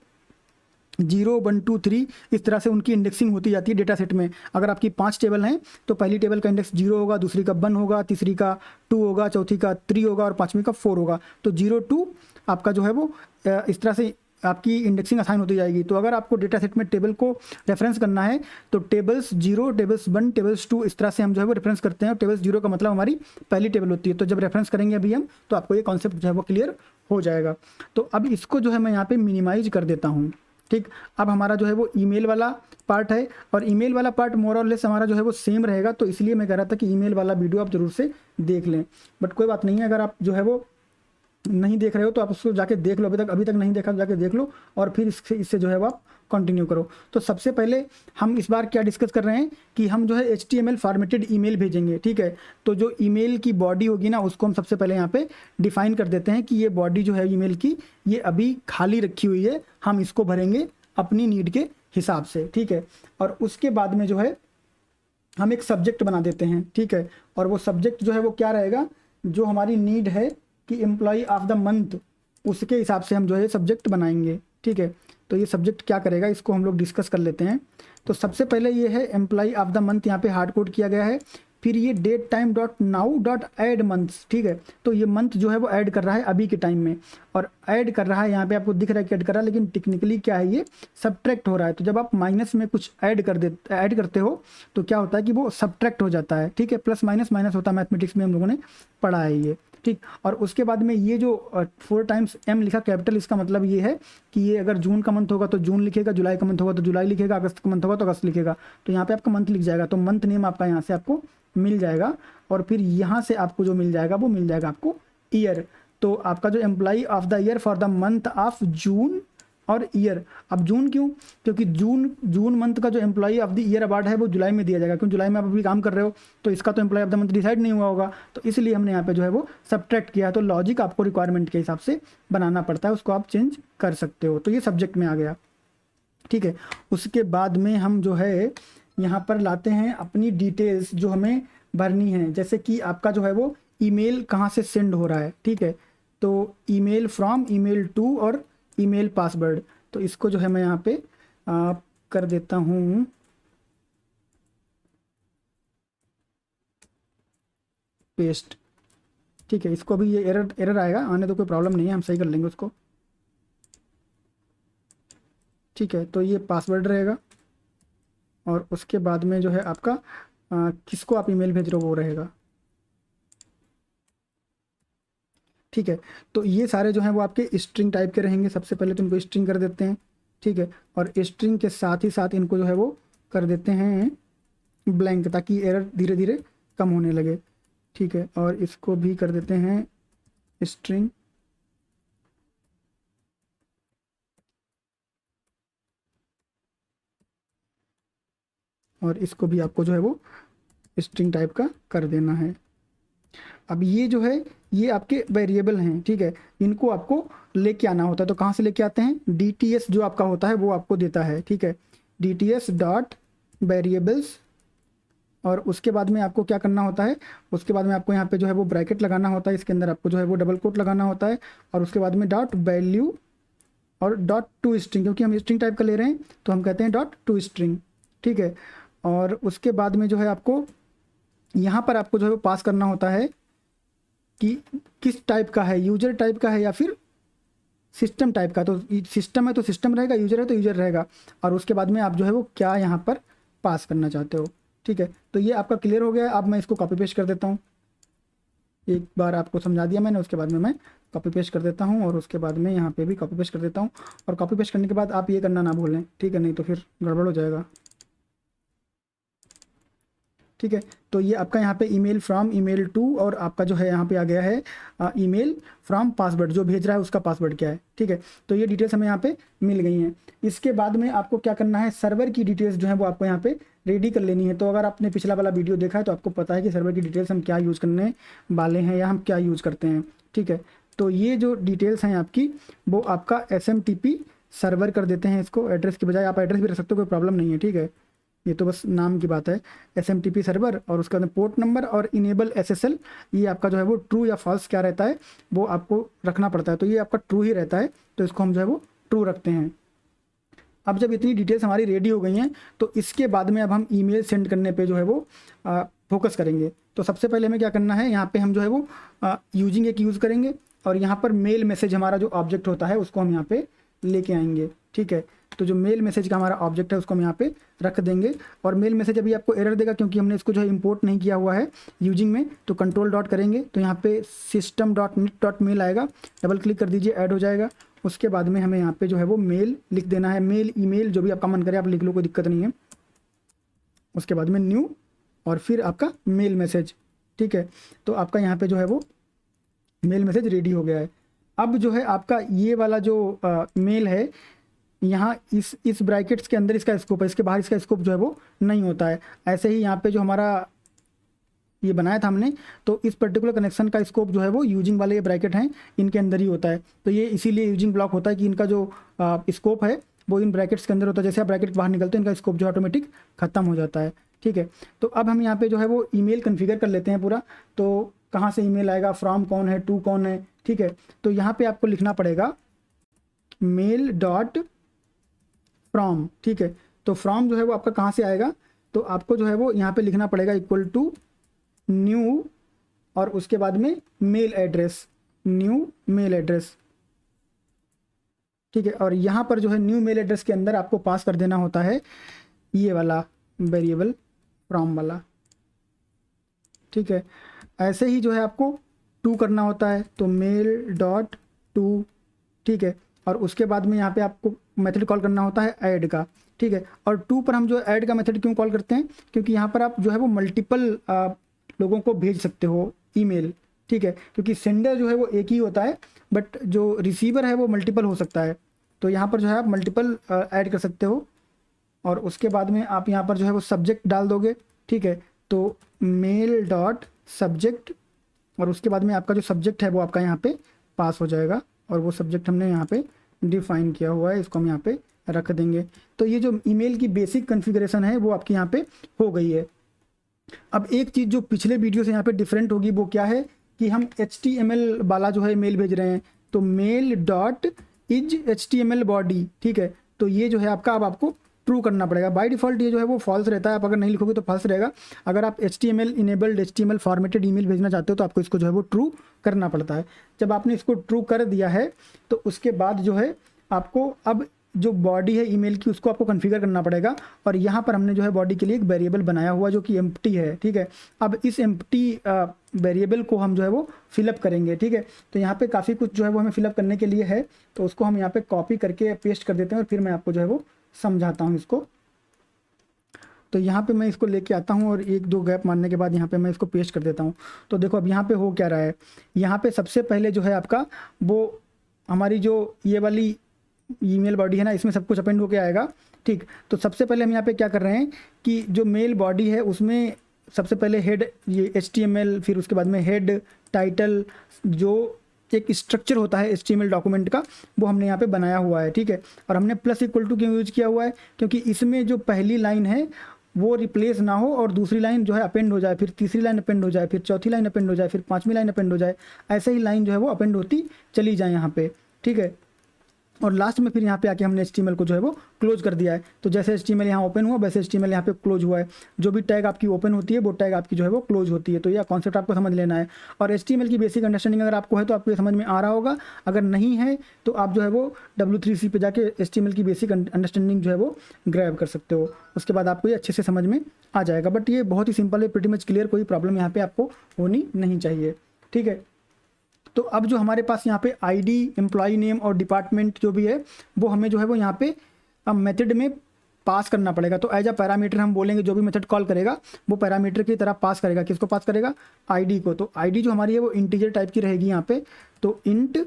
0, 1, 2, 3 इस तरह से उनकी इंडेक्सिंग होती जाती है डेटा सेट में। अगर आपकी 5 टेबल हैं तो पहली टेबल का इंडेक्स 0 होगा, दूसरी का 1 होगा, तीसरी का 2 होगा, चौथी का 3 होगा और पाँचवीं का 4 होगा। तो 0 2 आपका जो है वो इस तरह से आपकी इंडेक्सिंग असाइन होती जाएगी। तो अगर आपको डेटा सेट में टेबल को रेफरेंस करना है तो टेबल्स 0, टेबल्स 1, टेबल्स 2 इस तरह से हम जो है वो रेफरेंस करते हैं। और टेबल्स 0 का मतलब हमारी पहली टेबल होती है। तो जब रेफरेंस करेंगे अभी हम तो आपको ये कॉन्सेप्ट जो है वो क्लियर हो जाएगा। तो अब इसको जो है मैं यहाँ पे मिनिमाइज कर देता हूँ, ठीक। अब हमारा जो है वो ईमेल वाला पार्ट है और ईमेल वाला पार्ट मोर और लेस हमारा जो है वो सेम रहेगा। तो इसलिए मैं कह रहा था कि ईमेल वाला वीडियो आप जरूर से देख लें। बट कोई बात नहीं है, अगर आप जो है वो नहीं देख रहे हो तो आप उसको जाके देख लो, अभी तक नहीं देखा तो जाके देख लो और फिर इससे जो है वो आप कंटिन्यू करो। तो सबसे पहले हम इस बार क्या डिस्कस कर रहे हैं कि हम जो है HTML फॉर्मेटेड ईमेल भेजेंगे, ठीक है। तो जो ईमेल की बॉडी होगी ना उसको हम सबसे पहले यहाँ पे डिफाइन कर देते हैं कि ये बॉडी जो है ईमेल की ये अभी खाली रखी हुई है, हम इसको भरेंगे अपनी नीड के हिसाब से, ठीक है। और उसके बाद में जो है हम एक सब्जेक्ट बना देते हैं, ठीक है। और वो सब्जेक्ट जो है वो क्या रहेगा, जो हमारी नीड है कि एम्प्लॉय ऑफ द मंथ, उसके हिसाब से हम जो है सब्जेक्ट बनाएंगे, ठीक है। तो ये सब्जेक्ट क्या करेगा, इसको हम लोग डिस्कस कर लेते हैं। तो सबसे पहले ये है एम्प्लॉय ऑफ द मंथ, यहाँ पे हार्ड कोड किया गया है। फिर ये date time dot now dot add months, ठीक है। तो ये मंथ जो है वो ऐड कर रहा है अभी के टाइम में, और ऐड कर रहा है, यहाँ पे आपको दिख रहा है कि ऐड कर रहा है, लेकिन टेक्निकली क्या है, ये सब्ट्रैक्ट हो रहा है। तो जब आप माइनस में कुछ ऐड करते हो तो क्या होता है कि वो सब्ट्रैक्ट हो जाता है, ठीक है। प्लस माइनस माइनस होता है, मैथमेटिक्स में हम लोगों ने पढ़ा है ये, ठीक। और उसके बाद में ये जो 4 टाइम्स m लिखा कैपिटल, इसका मतलब ये है कि ये अगर जून का मंथ होगा तो जून लिखेगा, जुलाई का मंथ होगा तो जुलाई लिखेगा, अगस्त का मंथ होगा तो अगस्त लिखेगा। तो यहाँ पे आपका मंथ लिख जाएगा, तो मंथ नेम आपका यहाँ से आपको मिल जाएगा। और फिर यहाँ से आपको जो मिल जाएगा वो मिल जाएगा आपको ईयर। तो आपका जो employee of the year for the month of June और ईयर। अब जून क्यों, क्योंकि जून मंथ का जो employee of the year award है वो जुलाई में दिया जाएगा, क्योंकि जुलाई में आप अभी काम कर रहे हो, तो इसका तो employee of the month decide नहीं हुआ होगा, तो इसलिए हमने यहाँ पे जो है वो सब्ट्रैक्ट किया। तो लॉजिक आपको रिक्वायरमेंट के हिसाब से बनाना पड़ता है, उसको आप चेंज कर सकते हो। तो ये सब्जेक्ट में आ गया, ठीक है। उसके बाद में हम जो है यहाँ पर लाते हैं अपनी डिटेल्स जो हमें भरनी है, जैसे कि आपका जो है वो ईमेल कहाँ से सेंड हो रहा है, ठीक है। तो ईमेल फ्रॉम, ईमेल टू और ईमेल पासवर्ड। तो इसको जो है मैं यहाँ पे कर देता हूँ पेस्ट, ठीक है। इसको अभी ये एरर आएगा, आने तो कोई प्रॉब्लम नहीं है, हम सही कर लेंगे उसको, ठीक है। तो ये पासवर्ड रहेगा, और उसके बाद में जो है आपका किसको आप ईमेल भेज रहे हो वो रहेगा, ठीक है। तो ये सारे जो हैं वो आपके स्ट्रिंग टाइप के रहेंगे। सबसे पहले तो इनको स्ट्रिंग कर देते हैं, ठीक है। और स्ट्रिंग के साथ ही साथ इनको जो है वो कर देते हैं ब्लैंक, ताकि एरर धीरे धीरे कम होने लगे, ठीक है। और इसको भी कर देते हैं स्ट्रिंग, और इसको भी आपको जो है वो स्ट्रिंग टाइप का कर देना है। अब ये जो है ये आपके वेरिएबल हैं, ठीक है। इनको आपको लेके आना होता है, तो कहाँ से लेके आते हैं, DTS जो आपका होता है वो आपको देता है, ठीक है। DTS डॉट वेरिएबल्स, और उसके बाद में आपको क्या करना होता है, उसके बाद में आपको यहाँ पे जो है वो ब्रैकेट लगाना होता है, इसके अंदर आपको जो है वो डबल कोट लगाना होता है, और उसके बाद में डॉट वैल्यू और डॉट टू स्ट्रिंग, क्योंकि हम स्ट्रिंग टाइप का ले रहे हैं तो हम कहते हैं डॉट टू स्ट्रिंग, ठीक है। और उसके बाद में जो है आपको यहाँ पर आपको जो है वो पास करना होता है कि किस टाइप का है, यूजर टाइप का है या फिर सिस्टम टाइप का। तो सिस्टम है तो सिस्टम रहेगा, यूजर है तो यूजर रहेगा, और उसके बाद में आप जो है वो क्या यहाँ पर पास करना चाहते हो, ठीक है। तो ये आपका क्लियर हो गया। अब मैं इसको कॉपी पेस्ट कर देता हूँ, एक बार आपको समझा दिया मैंने, उसके बाद में मैं कॉपी पेस्ट कर देता हूँ, और उसके बाद में यहाँ पे भी कॉपी पेस्ट कर देता हूँ। और कॉपी पेस्ट करने के बाद आप ये करना ना भूलें, ठीक है, नहीं तो फिर गड़बड़ हो जाएगा, ठीक है। तो ये आपका यहाँ पे ईमेल फ्रॉम, ईमेल टू, और आपका जो है यहाँ पे आ गया है ईमेल फ्रॉम पासवर्ड, जो भेज रहा है उसका पासवर्ड क्या है, ठीक है। तो ये डिटेल्स हमें यहाँ पे मिल गई हैं। इसके बाद में आपको क्या करना है, सर्वर की डिटेल्स जो है वो आपको यहाँ पे रेडी कर लेनी है। तो अगर आपने पिछला वाला वीडियो देखा है तो आपको पता है कि सर्वर की डिटेल्स हम क्या यूज़ करने वाले हैं या हम क्या यूज़ करते हैं, ठीक है। तो ये जो डिटेल्स हैं आपकी, वो आपका SMTP सर्वर कर देते हैं इसको। एड्रेस की बजाय आप एड्रेस भी रख सकते हो, कोई प्रॉब्लम नहीं है, ठीक है। ये तो बस नाम की बात है, SMTP सर्वर। और उसके बाद पोर्ट नंबर और इनेबल SSL, ये आपका जो है वो ट्रू या फॉल्स क्या रहता है वो आपको रखना पड़ता है। तो ये आपका ट्रू ही रहता है, तो इसको हम जो है वो ट्रू रखते हैं। अब जब इतनी डिटेल्स हमारी रेडी हो गई हैं तो इसके बाद में अब हम ईमेल सेंड करने पे जो है वो फोकस करेंगे। तो सबसे पहले हमें क्या करना है, यहाँ पे हम जो है वो यूजिंग एक यूज़ करेंगे, और यहाँ पर मेल मैसेज हमारा जो ऑब्जेक्ट होता है उसको हम यहाँ पे लेके आएंगे, ठीक है। तो जो मेल मैसेज का हमारा ऑब्जेक्ट है उसको हम यहाँ पे रख देंगे। और मेल मैसेज अभी आपको एरर देगा क्योंकि हमने इसको जो है इंपोर्ट नहीं किया हुआ है यूजिंग में। तो कंट्रोल डॉट करेंगे तो यहाँ पे system.net.mail आएगा, डबल क्लिक कर दीजिए, ऐड हो जाएगा। उसके बाद में हमें यहाँ पे जो है वो मेल लिख देना है, मेल ईमेल जो भी आपका मन करे आप लिख लो, कोई दिक्कत नहीं है। उसके बाद में न्यू, और फिर आपका मेल मैसेज, ठीक है। तो आपका यहाँ पे जो है वो मेल मैसेज रेडी हो गया है। अब जो है आपका ये वाला जो मेल है, यहाँ इस ब्रैकेट्स के अंदर इसका स्कोप है, इसके बाहर इसका स्कोप जो है वो नहीं होता है। ऐसे ही यहाँ पे जो हमारा ये बनाया था हमने, तो इस पर्टिकुलर कनेक्शन का स्कोप जो है वो यूजिंग वाले ये ब्रैकेट हैं इनके अंदर ही होता है। तो ये इसीलिए यूजिंग ब्लॉक होता है कि इनका जो स्कोप है वो इन ब्रैकेट्स के अंदर होता है। जैसे आप ब्रैकेट बाहर निकलते हैं इनका स्कोप जो ऑटोमेटिक खत्म हो जाता है, ठीक ठीक है। तो अब हम यहाँ पे जो है वो ईमेल कॉन्फ़िगर कर लेते हैं पूरा। तो कहाँ से ईमेल आएगा, फ्रॉम कौन है, टू कौन है, ठीक है। तो यहाँ पे आपको लिखना पड़ेगा मेल डॉट फ्रॉम, ठीक है। तो फ्रॉम जो है वो आपका कहाँ से आएगा, तो आपको जो है वो यहाँ पे लिखना पड़ेगा इक्वल टू न्यू और उसके बाद में mail address, new mail address, ठीक है। और यहाँ पर जो है न्यू मेल एड्रेस के अंदर आपको पास कर देना होता है ये वाला वेरिएबल फ्रॉम वाला, ठीक है। ऐसे ही जो है आपको टू करना होता है, तो मेल डॉट टू, ठीक है। और उसके बाद में यहाँ पे आपको मेथड कॉल करना होता है ऐड का, ठीक है। और टू पर हम जो ऐड का मेथड क्यों कॉल करते हैं, क्योंकि यहाँ पर आप जो है वो मल्टीपल लोगों को भेज सकते हो ईमेल, ठीक है। क्योंकि सेंडर जो है वो एक ही होता है, बट जो रिसीवर है वो मल्टीपल हो सकता है। तो यहाँ पर जो है आप मल्टीपल ऐड कर सकते हो। और उसके बाद में आप यहाँ पर जो है वो सब्जेक्ट डाल दोगे, ठीक है। तो मेल डॉट सब्जेक्ट और उसके बाद में आपका जो सब्जेक्ट है वो आपका यहाँ पे पास हो जाएगा। और वो सब्जेक्ट हमने यहाँ पे डिफाइन किया हुआ है, इसको हम यहाँ पे रख देंगे। तो ये जो ईमेल की बेसिक कॉन्फ़िगरेशन है वो आपकी यहाँ पे हो गई है। अब एक चीज़ जो पिछले वीडियो से यहाँ पे डिफरेंट होगी वो क्या है कि हम HTML वाला जो है मेल भेज रहे हैं। तो mail dot is HTML body, ठीक है। तो ये जो है आपका अब आपको ट्रू करना पड़ेगा। बाय डिफ़ॉल्ट ये जो है वो फॉल्स रहता है, आप अगर नहीं लिखोगे तो फॉल्स रहेगा। अगर आप HTML enabled HTML formatted email भेजना चाहते हो तो आपको इसको जो है वो ट्रू करना पड़ता है। जब आपने इसको ट्रू कर दिया है तो उसके बाद जो है आपको अब जो बॉडी है ईमेल की उसको आपको कॉन्फ़िगर करना पड़ेगा। और यहाँ पर हमने जो है बॉडी के लिए एक वेरिएबल बनाया हुआ जो कि एम्प्टी है, ठीक है। अब इस एम्प्टी वेरिएबल को हम जो है वो फिलअप करेंगे, ठीक है। तो यहाँ पे काफ़ी कुछ जो है वो हमें फिलअप करने के लिए है, तो उसको हम यहाँ पे कॉपी करके पेस्ट कर देते हैं और फिर मैं आपको जो है वो समझाता हूँ इसको। तो यहाँ पे मैं इसको लेके आता हूँ और एक दो गैप मारने के बाद यहाँ पे मैं इसको पेस्ट कर देता हूँ। तो देखो अब यहाँ पे हो क्या रहा है, यहाँ पे सबसे पहले जो है आपका वो हमारी जो ये वाली ईमेल बॉडी है ना, इसमें सब कुछ अपेंड होके आएगा, ठीक। तो सबसे पहले हम यहाँ पे क्या कर रहे हैं कि जो मेल बॉडी है उसमें सबसे पहले हेड ये HTML, फिर उसके बाद में हेड टाइटल, जो एक स्ट्रक्चर होता है HTML डॉक्यूमेंट का, वो हमने यहाँ पे बनाया हुआ है, ठीक है। और हमने प्लस इक्वल टू क्यों यूज़ किया हुआ है, क्योंकि इसमें जो पहली लाइन है वो रिप्लेस ना हो और दूसरी लाइन जो है अपेंड हो जाए, फिर तीसरी लाइन अपेंड हो जाए, फिर चौथी लाइन अपेंड हो जाए, फिर पाँचवीं लाइन अपेंड हो जाए। ऐसे ही लाइन जो है वो अपेंड होती चली जाए यहाँ पे, ठीक है। और लास्ट में फिर यहाँ पे आके हमने HTML को जो है वो क्लोज कर दिया है। तो जैसे HTML यहाँ ओपन हुआ वैसे HTML यहाँ पे क्लोज हुआ है। जो भी टैग आपकी ओपन होती है वो टैग आपकी जो है वो क्लोज होती है। तो यह कॉन्सेप्ट आपको समझ लेना है। और HTML की बेसिक अंडरस्टैंडिंग अगर आपको है तो आपको ये समझ में आ रहा होगा। अगर नहीं है तो आप जो है वो W3C पे जाके HTML की बेसिक अंडरस्टैंडिंग जो है वो ग्रैब कर सकते हो। उसके बाद आपको ये अच्छे से समझ में आ जाएगा। बट ये बहुत ही सिंपल है, प्रीटी मच क्लियर, कोई प्रॉब्लम यहाँ पे आपको होनी नहीं चाहिए, ठीक है। तो अब जो हमारे पास यहाँ पे ID, एम्प्लॉय नेम और डिपार्टमेंट जो भी है वो हमें जो है वो यहाँ पे अब मेथड में पास करना पड़ेगा। तो एज अ पैरामीटर हम बोलेंगे जो भी मेथड कॉल करेगा वो पैरामीटर की तरह पास करेगा। किसको पास करेगा, ID को। तो ID जो हमारी है वो इंटीजर टाइप की रहेगी यहाँ पे। तो इंट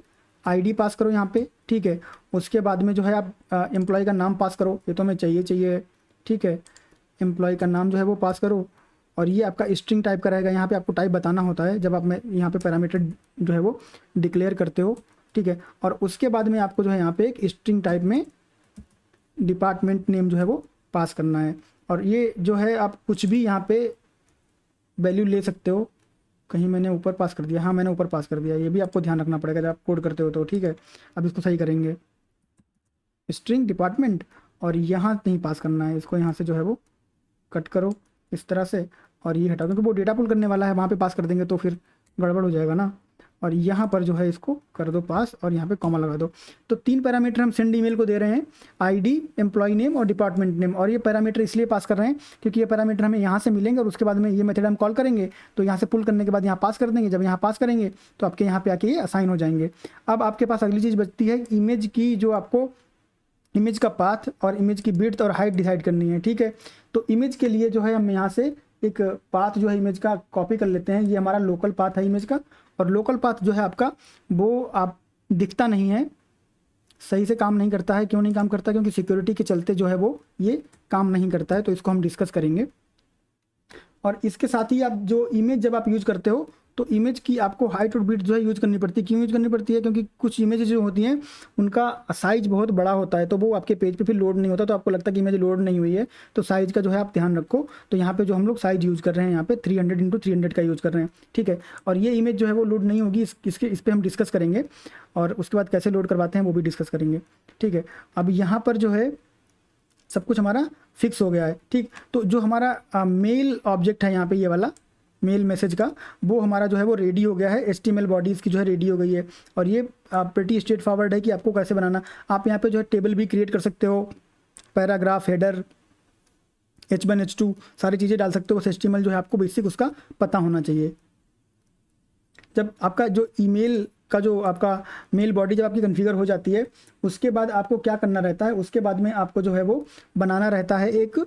ID पास करो यहाँ पे, ठीक है। उसके बाद में जो है आप एम्प्लॉय का नाम पास करो, ये तो हमें चाहिए, ठीक है। एम्प्लॉय का नाम जो है वो पास करो और ये आपका स्ट्रिंग टाइप का रहेगा। यहाँ पे आपको टाइप बताना होता है जब आप मैं यहाँ पे पैरामीटर जो है वो डिक्लेयर करते हो, ठीक है। और उसके बाद में आपको जो है यहाँ पे एक स्ट्रिंग टाइप में डिपार्टमेंट नेम जो है वो पास करना है। और ये जो है आप कुछ भी यहाँ पे वैल्यू ले सकते हो। कहीं मैंने ऊपर पास कर दिया, हाँ मैंने ऊपर पास कर दिया, ये भी आपको ध्यान रखना पड़ेगा जब आप कोड करते हो तो, ठीक है। अब इसको सही करेंगे, स्ट्रिंग डिपार्टमेंट, और यहाँ नहीं पास करना है, इसको यहाँ से जो है वो कट करो इस तरह से और ये हटाओ, क्योंकि वो डेटा पुल करने वाला है, वहाँ पे पास कर देंगे तो फिर गड़बड़ हो जाएगा ना। और यहाँ पर जो है इसको कर दो पास और यहाँ पे कॉमा लगा दो। तो 3 पैरामीटर हम सेंड ईमेल को दे रहे हैं, ID, एम्प्लॉय नेम और डिपार्टमेंट नेम। और ये पैरामीटर इसलिए पास कर रहे हैं क्योंकि ये पैरामीटर हमें यहाँ से मिलेंगे और उसके बाद में ये मेथड हम कॉल करेंगे तो यहाँ से पुल करने के बाद यहाँ पास कर देंगे। जब यहाँ पास करेंगे तो आपके यहाँ पे आके ये असाइन हो जाएंगे। अब आपके पास अगली चीज़ बचती है इमेज की, जो आपको इमेज का पाथ और इमेज की विड्थ और हाइट डिसाइड करनी है, ठीक है। तो इमेज के लिए जो है हम यहाँ से एक पाथ जो है इमेज का कॉपी कर लेते हैं। ये हमारा लोकल पाथ है इमेज का, और लोकल पाथ जो है आपका वो आप दिखता नहीं है, सही से काम नहीं करता है। क्यों नहीं काम करता, क्योंकि सिक्योरिटी के चलते जो है वो ये काम नहीं करता है। तो इसको हम डिस्कस करेंगे। और इसके साथ ही आप जो इमेज जब आप यूज़ करते हो तो इमेज की आपको हाइट और विड्थ जो है यूज़ करनी पड़ती है। क्यों यूज़ करनी पड़ती है? क्योंकि कुछ इमेजेस जो होती हैं उनका साइज़ बहुत बड़ा होता है, तो वो आपके पेज पे फिर लोड नहीं होता, तो आपको लगता है कि इमेज लोड नहीं हुई है, तो साइज़ का जो है आप ध्यान रखो। तो यहाँ पे जो हम लोग साइज़ यूज़ कर रहे हैं यहाँ पे 300x300 का यूज़ कर रहे हैं, ठीक है। और ये इमेज जो है वो लोड नहीं होगी, इस पर हम डिस्कस करेंगे, और उसके बाद कैसे लोड करवाते हैं वो भी डिस्कस करेंगे, ठीक है। अब यहाँ पर जो है सब कुछ हमारा फिक्स हो गया है, ठीक। तो जो हमारा मेल ऑब्जेक्ट है यहाँ पे, ये वाला मेल मैसेज का, वो हमारा जो है वो रेडी हो गया है। HTML बॉडीज़ की जो है रेडी हो गई है, और ये प्रीटी स्ट्रेट फॉरवर्ड है कि आपको कैसे बनाना। आप यहाँ पे जो है टेबल भी क्रिएट कर सकते हो, पैराग्राफ, हेडर, H1 H2 सारी चीज़ें डाल सकते हो। HTML जो है आपको बेसिक उसका पता होना चाहिए। जब आपका जो ईमेल का जो आपका मेल बॉडी जब आपकी कॉन्फ़िगर हो जाती है, उसके बाद आपको क्या करना रहता है, उसके बाद में आपको जो है वो बनाना रहता है एक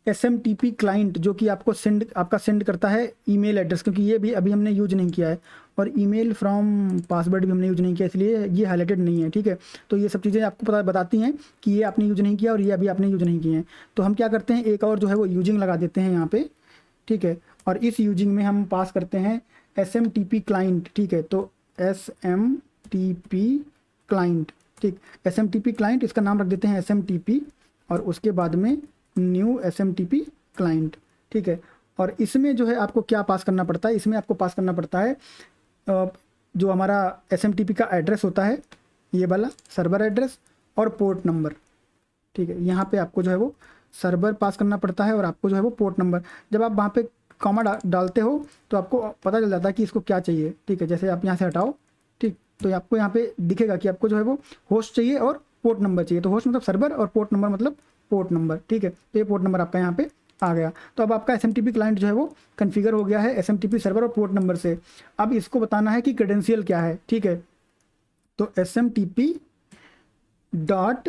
SMTP क्लाइंट, जो कि आपको आपका सेंड करता है ईमेल एड्रेस, क्योंकि ये भी अभी हमने यूज नहीं किया है, और ईमेल फ्रॉम पासवर्ड भी हमने यूज नहीं किया, इसलिए ये हाईलाइटेड नहीं है, ठीक है। तो ये सब चीज़ें आपको बताती हैं कि ये आपने यूज नहीं किया और ये अभी आपने यूज नहीं किए हैं। तो हम क्या करते हैं, एक और जो है वो यूजिंग लगा देते हैं यहाँ पे, ठीक है। और इस यूजिंग में हम पास करते हैं SMTP क्लाइंट, ठीक है। तो SMTP क्लाइंट, ठीक, SMTP क्लाइंट, इसका नाम रख देते हैं SMTP, और उसके बाद में न्यू SMTP क्लाइंट, ठीक है। और इसमें जो है आपको क्या पास करना पड़ता है, इसमें आपको पास करना पड़ता है जो हमारा SMTP का एड्रेस होता है, ये वाला सर्वर एड्रेस और पोर्ट नंबर, ठीक है। यहाँ पे आपको जो है वो सर्वर पास करना पड़ता है, और आपको जो है वो पोर्ट नंबर। जब आप वहाँ पे कॉमा डालते हो तो आपको पता चल जाता है कि इसको क्या चाहिए, ठीक है। जैसे आप यहाँ से हटाओ, ठीक, तो आपको यहाँ पे दिखेगा कि आपको जो है वो होस्ट चाहिए और पोर्ट नंबर चाहिए। तो होस्ट मतलब सर्वर और पोर्ट नंबर मतलब पोर्ट नंबर, ठीक है। तो ये पोर्ट नंबर आपका यहाँ पे आ गया। तो अब आपका SMTP क्लाइंट जो है वो कन्फिगर हो गया है SMTP सर्वर और पोर्ट नंबर से। अब इसको बताना है कि क्रेडेंशियल क्या है, ठीक है। तो SMTP डॉट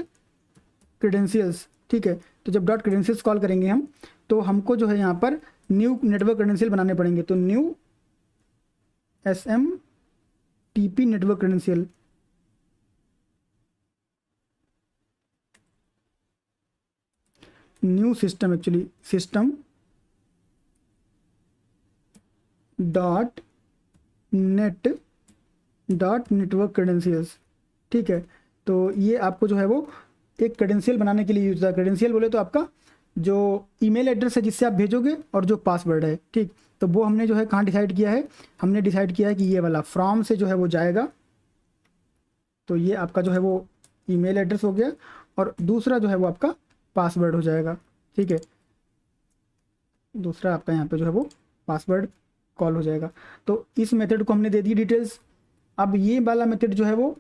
क्रेडेंशियल्स, ठीक है। तो जब डॉट क्रेडेंशियल्स कॉल करेंगे हम, तो हमको जो है यहाँ पर न्यू नेटवर्क क्रेडेंशियल बनाने पड़ेंगे। तो new SMTP network credential, new system, actually system dot network credentials, ठीक है। तो ये आपको जो है वो एक क्रेडेंशियल बनाने के लिए यूज होता है। क्रेडेंशियल बोले तो आपका जो ईमेल एड्रेस है जिससे आप भेजोगे, और जो पासवर्ड है, ठीक। तो वो हमने जो है कहाँ डिसाइड किया है, हमने डिसाइड किया है कि ये वाला फ्रॉम से जो है वो जाएगा। तो ये आपका जो है वो ईमेल एड्रेस हो गया, और दूसरा जो है वो आपका पासवर्ड हो जाएगा, ठीक है। दूसरा आपका यहाँ पे जो है वो पासवर्ड कॉल हो जाएगा। तो इस मेथड को हमने दे दी डिटेल्स। अब ये वाला मेथड जो है वो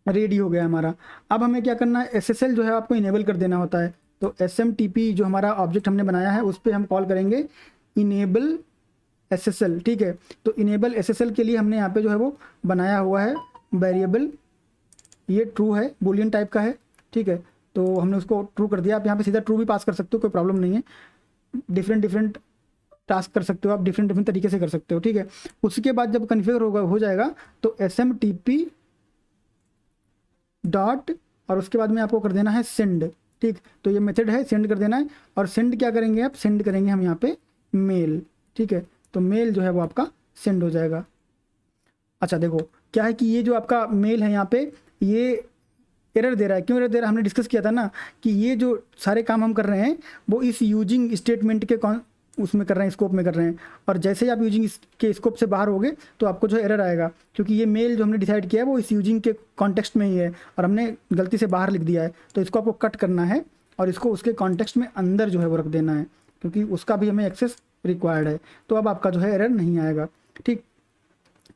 रेडी हो गया हमारा। अब हमें क्या करना है, SSL जो है आपको इनेबल कर देना होता है। तो SMTP जो हमारा ऑब्जेक्ट हमने बनाया है उस पर हम कॉल करेंगे इनेबल SSL, ठीक है। तो इनेबल SSL के लिए हमने यहाँ पे जो है वो बनाया हुआ है वेरिएबल, ये ट्रू है, बूलियन टाइप का है, ठीक है। तो हमने उसको ट्रू कर दिया। आप यहाँ पे सीधा ट्रू भी पास कर सकते हो, कोई प्रॉब्लम नहीं है। डिफरेंट टास्क कर सकते हो आप, डिफरेंट तरीके से कर सकते हो, ठीक है। उसके बाद जब कन्फिगर हो जाएगा तो SMTP डॉट, और उसके बाद में आपको कर देना है सेंड, ठीक। तो ये मेथड है, सेंड कर देना है। और सेंड क्या करेंगे आप, सेंड करेंगे हम यहाँ पे मेल, ठीक है। तो मेल जो है वो आपका सेंड हो जाएगा। अच्छा देखो क्या है कि ये जो आपका मेल है यहाँ पे ये एरर दे रहा है। क्यों एरर दे रहा है, हमने डिस्कस किया था ना कि ये जो सारे काम हम कर रहे हैं वो इस यूजिंग स्टेटमेंट के उसमें कर रहे हैं, स्कोप में कर रहे हैं। और जैसे ही आप यूजिंग के स्कोप से बाहर होगे तो आपको जो है एरर आएगा, क्योंकि ये मेल जो हमने डिसाइड किया है वो इस यूजिंग के कॉन्टेक्स्ट में ही है, और हमने गलती से बाहर लिख दिया है। तो इसको आपको कट करना है और इसको उसके कॉन्टेक्स्ट में अंदर जो है वो रख देना है, क्योंकि उसका भी हमें एक्सेस रिक्वायर्ड है। तो अब आपका जो है एरर नहीं आएगा, ठीक।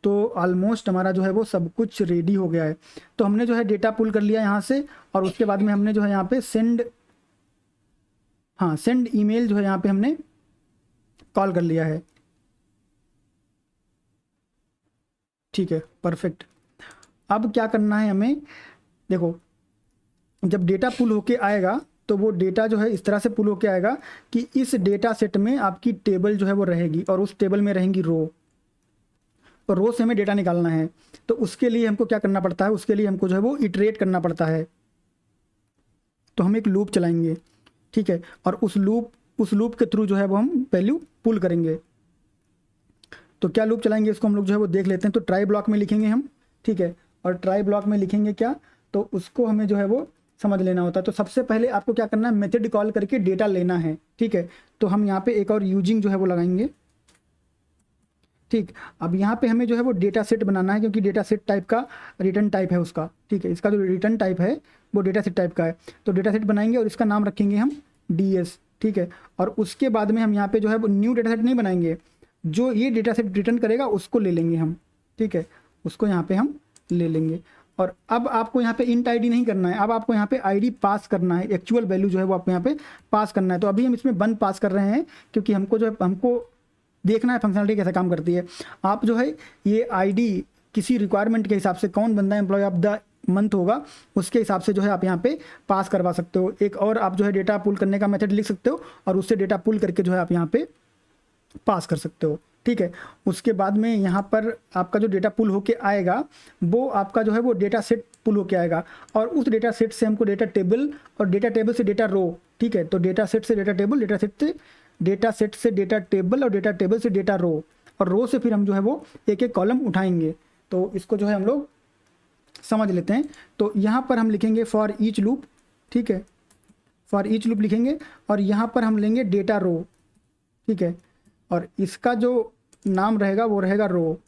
तो ऑलमोस्ट हमारा जो है वो सब कुछ रेडी हो गया है। तो हमने जो है डेटा पुल कर लिया यहाँ से, और उसके बाद में हमने जो है यहाँ पे सेंड ईमेल जो है यहाँ पे हमने कॉल कर लिया है, ठीक है, परफेक्ट। अब क्या करना है हमें, देखो जब डेटा पुल होके आएगा तो वो डेटा जो है इस तरह से पुल होके आएगा कि इस डेटा सेट में आपकी टेबल जो है वो रहेगी, और उस टेबल में रहेंगी रो, और रो से हमें डेटा निकालना है। तो उसके लिए हमको क्या करना पड़ता है, उसके लिए हमको जो है वो इटरेट करना पड़ता है। तो हम एक लूप चलाएंगे, ठीक है, और उस लूप के थ्रू जो है वो हम वैल्यू पुल करेंगे। तो क्या लूप चलाएंगे इसको हम लोग जो है वो देख लेते हैं। तो ट्राई ब्लॉक में लिखेंगे हम, ठीक है, और ट्राई ब्लॉक में लिखेंगे क्या, तो उसको हमें जो है वो समझ लेना होता है। तो सबसे पहले आपको क्या करना है, मेथड कॉल करके डेटा लेना है, ठीक है। तो हम यहाँ पे एक और यूजिंग जो है वो लगाएंगे, ठीक। अब यहाँ पे हमें जो है वो डेटा सेट बनाना है, क्योंकि डेटा सेट टाइप का रिटर्न टाइप है उसका, ठीक है, इसका जो रिटर्न टाइप है वो डेटा सेट टाइप का है। तो डेटा सेट बनाएंगे और इसका नाम रखेंगे हम DS, ठीक है। और उसके बाद में हम यहाँ पे जो है वो न्यू डेटा सेट नहीं बनाएंगे, जो ये डेटा सेट रिटर्न करेगा उसको ले लेंगे हम, ठीक है, उसको यहाँ पे हम ले लेंगे। और अब आपको यहाँ पे इंट ID नहीं करना है, अब आपको यहाँ पे ID पास करना है, एक्चुअल वैल्यू जो है वो आपको यहाँ पे पास करना है। तो अभी हम इसमें 1 पास कर रहे हैं, क्योंकि हमको जो है हमको देखना है फंक्शनलिटी कैसे काम करती है। आप जो है ये ID किसी रिक्वायरमेंट के हिसाब से, कौन बंदा एम्प्लॉय ऑफ द मंथ होगा उसके हिसाब से जो है आप यहाँ पे पास करवा सकते हो। एक और आप जो है डेटा पुल करने का मेथड लिख सकते हो और उससे डेटा पुल करके जो है आप यहाँ पे पास कर सकते हो, ठीक है। उसके बाद में यहाँ पर आपका जो डेटा पुल होके आएगा वो आपका जो है वो डेटा सेट पुल होके आएगा, और उस डेटा सेट से हमको डेटा टेबल, और डेटा टेबल से डेटा रो, ठीक है। तो डेटा सेट से डेटा टेबल, डेटा सेट से डेटा टेबल, और डेटा टेबल से डेटा रो, और रो से फिर हम जो है वो एक एक कॉलम उठाएंगे। तो इसको जो है हम लोग समझ लेते हैं। तो यहाँ पर हम लिखेंगे फॉर ईच लूप, ठीक है, फॉर ईच लूप लिखेंगे, और यहाँ पर हम लेंगे डेटा रो, ठीक है, और इसका जो नाम रहेगा वो रहेगा रो,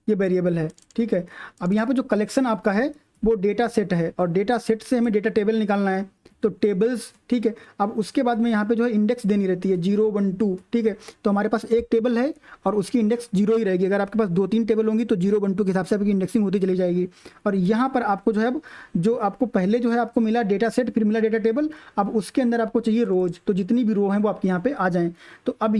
ये वेरिएबल है, ठीक है। अब यहाँ पे जो कलेक्शन आपका है वो डेटा सेट है, और डेटा सेट से हमें डेटा टेबल निकालना है, तो टेबल्स, ठीक है। अब उसके बाद में यहाँ पे जो है इंडेक्स देनी रहती है 0 1 2, ठीक है। तो हमारे पास एक टेबल है और उसकी इंडेक्स 0 ही रहेगी। अगर आपके पास 2 3 टेबल होंगी तो 0 1 2 के हिसाब से आपकी इंडेक्सिंग होती चली जाएगी। और यहाँ पर आपको जो है जो आपको पहले जो है आपको मिला डेटा सेट, फिर मिला डेटा टेबल, अब उसके अंदर आपको चाहिए रोज, तो जितनी भी रो हैं वो आपके यहाँ पे आ जाएँ। तो अब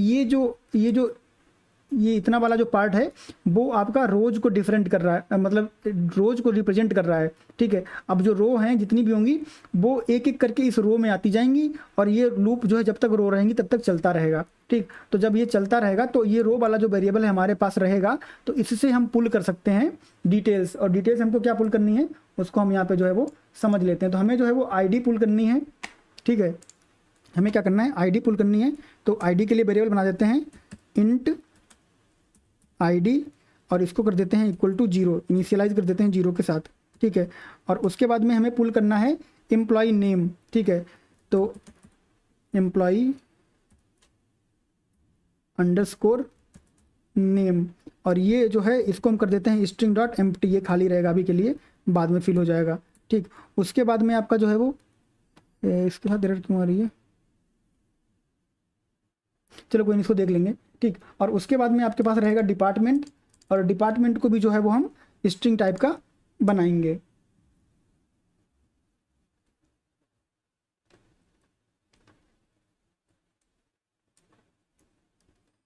ये इतना वाला जो पार्ट है वो आपका रोज को डिफरेंट कर रहा है, मतलब रोज को रिप्रेजेंट कर रहा है, ठीक है। अब जो रो हैं जितनी भी होंगी वो एक एक करके इस रो में आती जाएंगी, और ये लूप जो है जब तक रो रहेंगी तब तक चलता रहेगा, ठीक। तो जब ये चलता रहेगा तो ये रो वाला जो वेरिएबल है हमारे पास रहेगा, तो इससे हम पुल कर सकते हैं डिटेल्स। और डिटेल्स हमको क्या पुल करनी है उसको हम यहाँ पे जो है वो समझ लेते हैं। तो हमें जो है वो ID पुल करनी है, ठीक है। हमें क्या करना है, ID पुल करनी है। तो ID के लिए वेरिएबल बना देते हैं इंट ID, और इसको कर देते हैं इक्वल टू 0, इनिशियलाइज कर देते हैं 0 के साथ, ठीक है। और उसके बाद में हमें पुल करना है एम्प्लॉय नेम, ठीक है। तो एम्प्लॉय अंडरस्कोर नेम, और ये जो है इसको हम कर देते हैं स्ट्रिंग डॉट एम्प्टी, ये खाली रहेगा अभी के लिए, बाद में फिल हो जाएगा, ठीक। उसके बाद में आपका जो है वो इसके साथ एरर क्यों आ रही है, चलो कोई नहीं, इसको देख लेंगे, ठीक। और उसके बाद में आपके पास रहेगा डिपार्टमेंट, और डिपार्टमेंट को भी जो है वो हम स्ट्रिंग टाइप का बनाएंगे।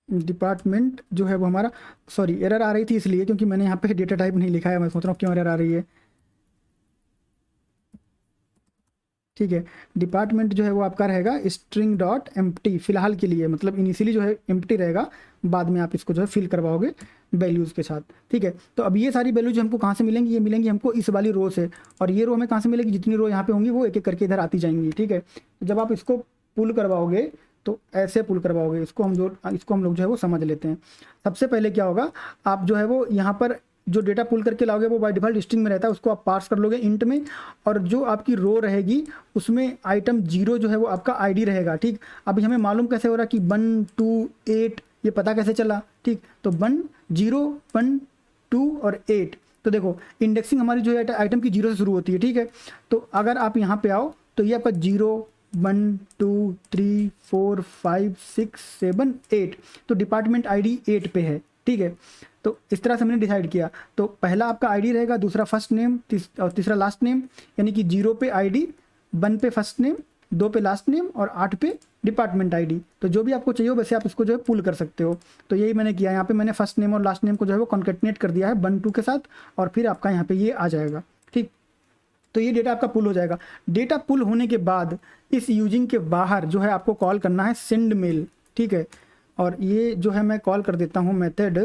डिपार्टमेंट जो है वो हमारा, सॉरी एरर आ रही थी इसलिए क्योंकि मैंने यहाँ पे डेटा टाइप नहीं लिखा है, मैं सोच रहा हूँ क्यों एरर आ रही है, ठीक है। डिपार्टमेंट जो है वो आपका रहेगा स्ट्रिंग डॉट एम्प्टी फिलहाल के लिए, मतलब इनिशियली जो है एम्प्टी रहेगा, बाद में आप इसको जो है फिल करवाओगे वैल्यूज़ के साथ, ठीक है। तो अब ये सारी वैल्यूज हमको कहाँ से मिलेंगी, ये मिलेंगी हमको इस वाली रो से, और ये रो हमें कहाँ से मिलेगी, जितनी रो यहाँ पे होंगी वो एक एक करके इधर आती जाएंगी, ठीक है। तो जब आप इसको पुल करवाओगे तो ऐसे पुल करवाओगे, इसको हम लोग जो है वो समझ लेते हैं। सबसे पहले क्या होगा, आप जो है वो यहाँ पर जो डेटा पुल करके लाओगे वो बाय डिफ़ॉल्ट स्ट्रिंग में रहता है, उसको आप पार्स कर लोगे इंट में, और जो आपकी रो रहेगी उसमें आइटम 0 जो है वो आपका ID रहेगा, ठीक। अभी हमें मालूम कैसे हो रहा कि 1 2 8, ये पता कैसे चला, ठीक। तो 1 0 1 2 और 8, तो देखो इंडेक्सिंग हमारी जो है आइटम की 0 से शुरू होती है, ठीक है। तो अगर आप यहाँ पे आओ तो ये आपका 0 1 2 3 4 5 6 7 8, तो डिपार्टमेंट ID 8 पे है, ठीक है। तो इस तरह से हमने डिसाइड किया। तो पहला आपका ID रहेगा, दूसरा फर्स्ट नेम, और तीसरा लास्ट नेम, यानी कि 0 पे ID, 1 पे फर्स्ट नेम, 2 पे लास्ट नेम, और 8 पे डिपार्टमेंट ID। तो जो भी आपको चाहिए हो वैसे आप इसको जो है पुल कर सकते हो। तो यही मैंने किया, यहाँ पे मैंने फर्स्ट नेम और लास्ट नेम को जो है वो कॉन्केटनेट कर दिया है 1 2 के साथ, और फिर आपका यहाँ पे ये आ जाएगा, ठीक। तो ये डेटा आपका पुल हो जाएगा। डेटा पुल होने के बाद इस यूजिंग के बाहर जो है आपको कॉल करना है सेंड मेल, ठीक है। और ये जो है मैं कॉल कर देता हूँ मेथड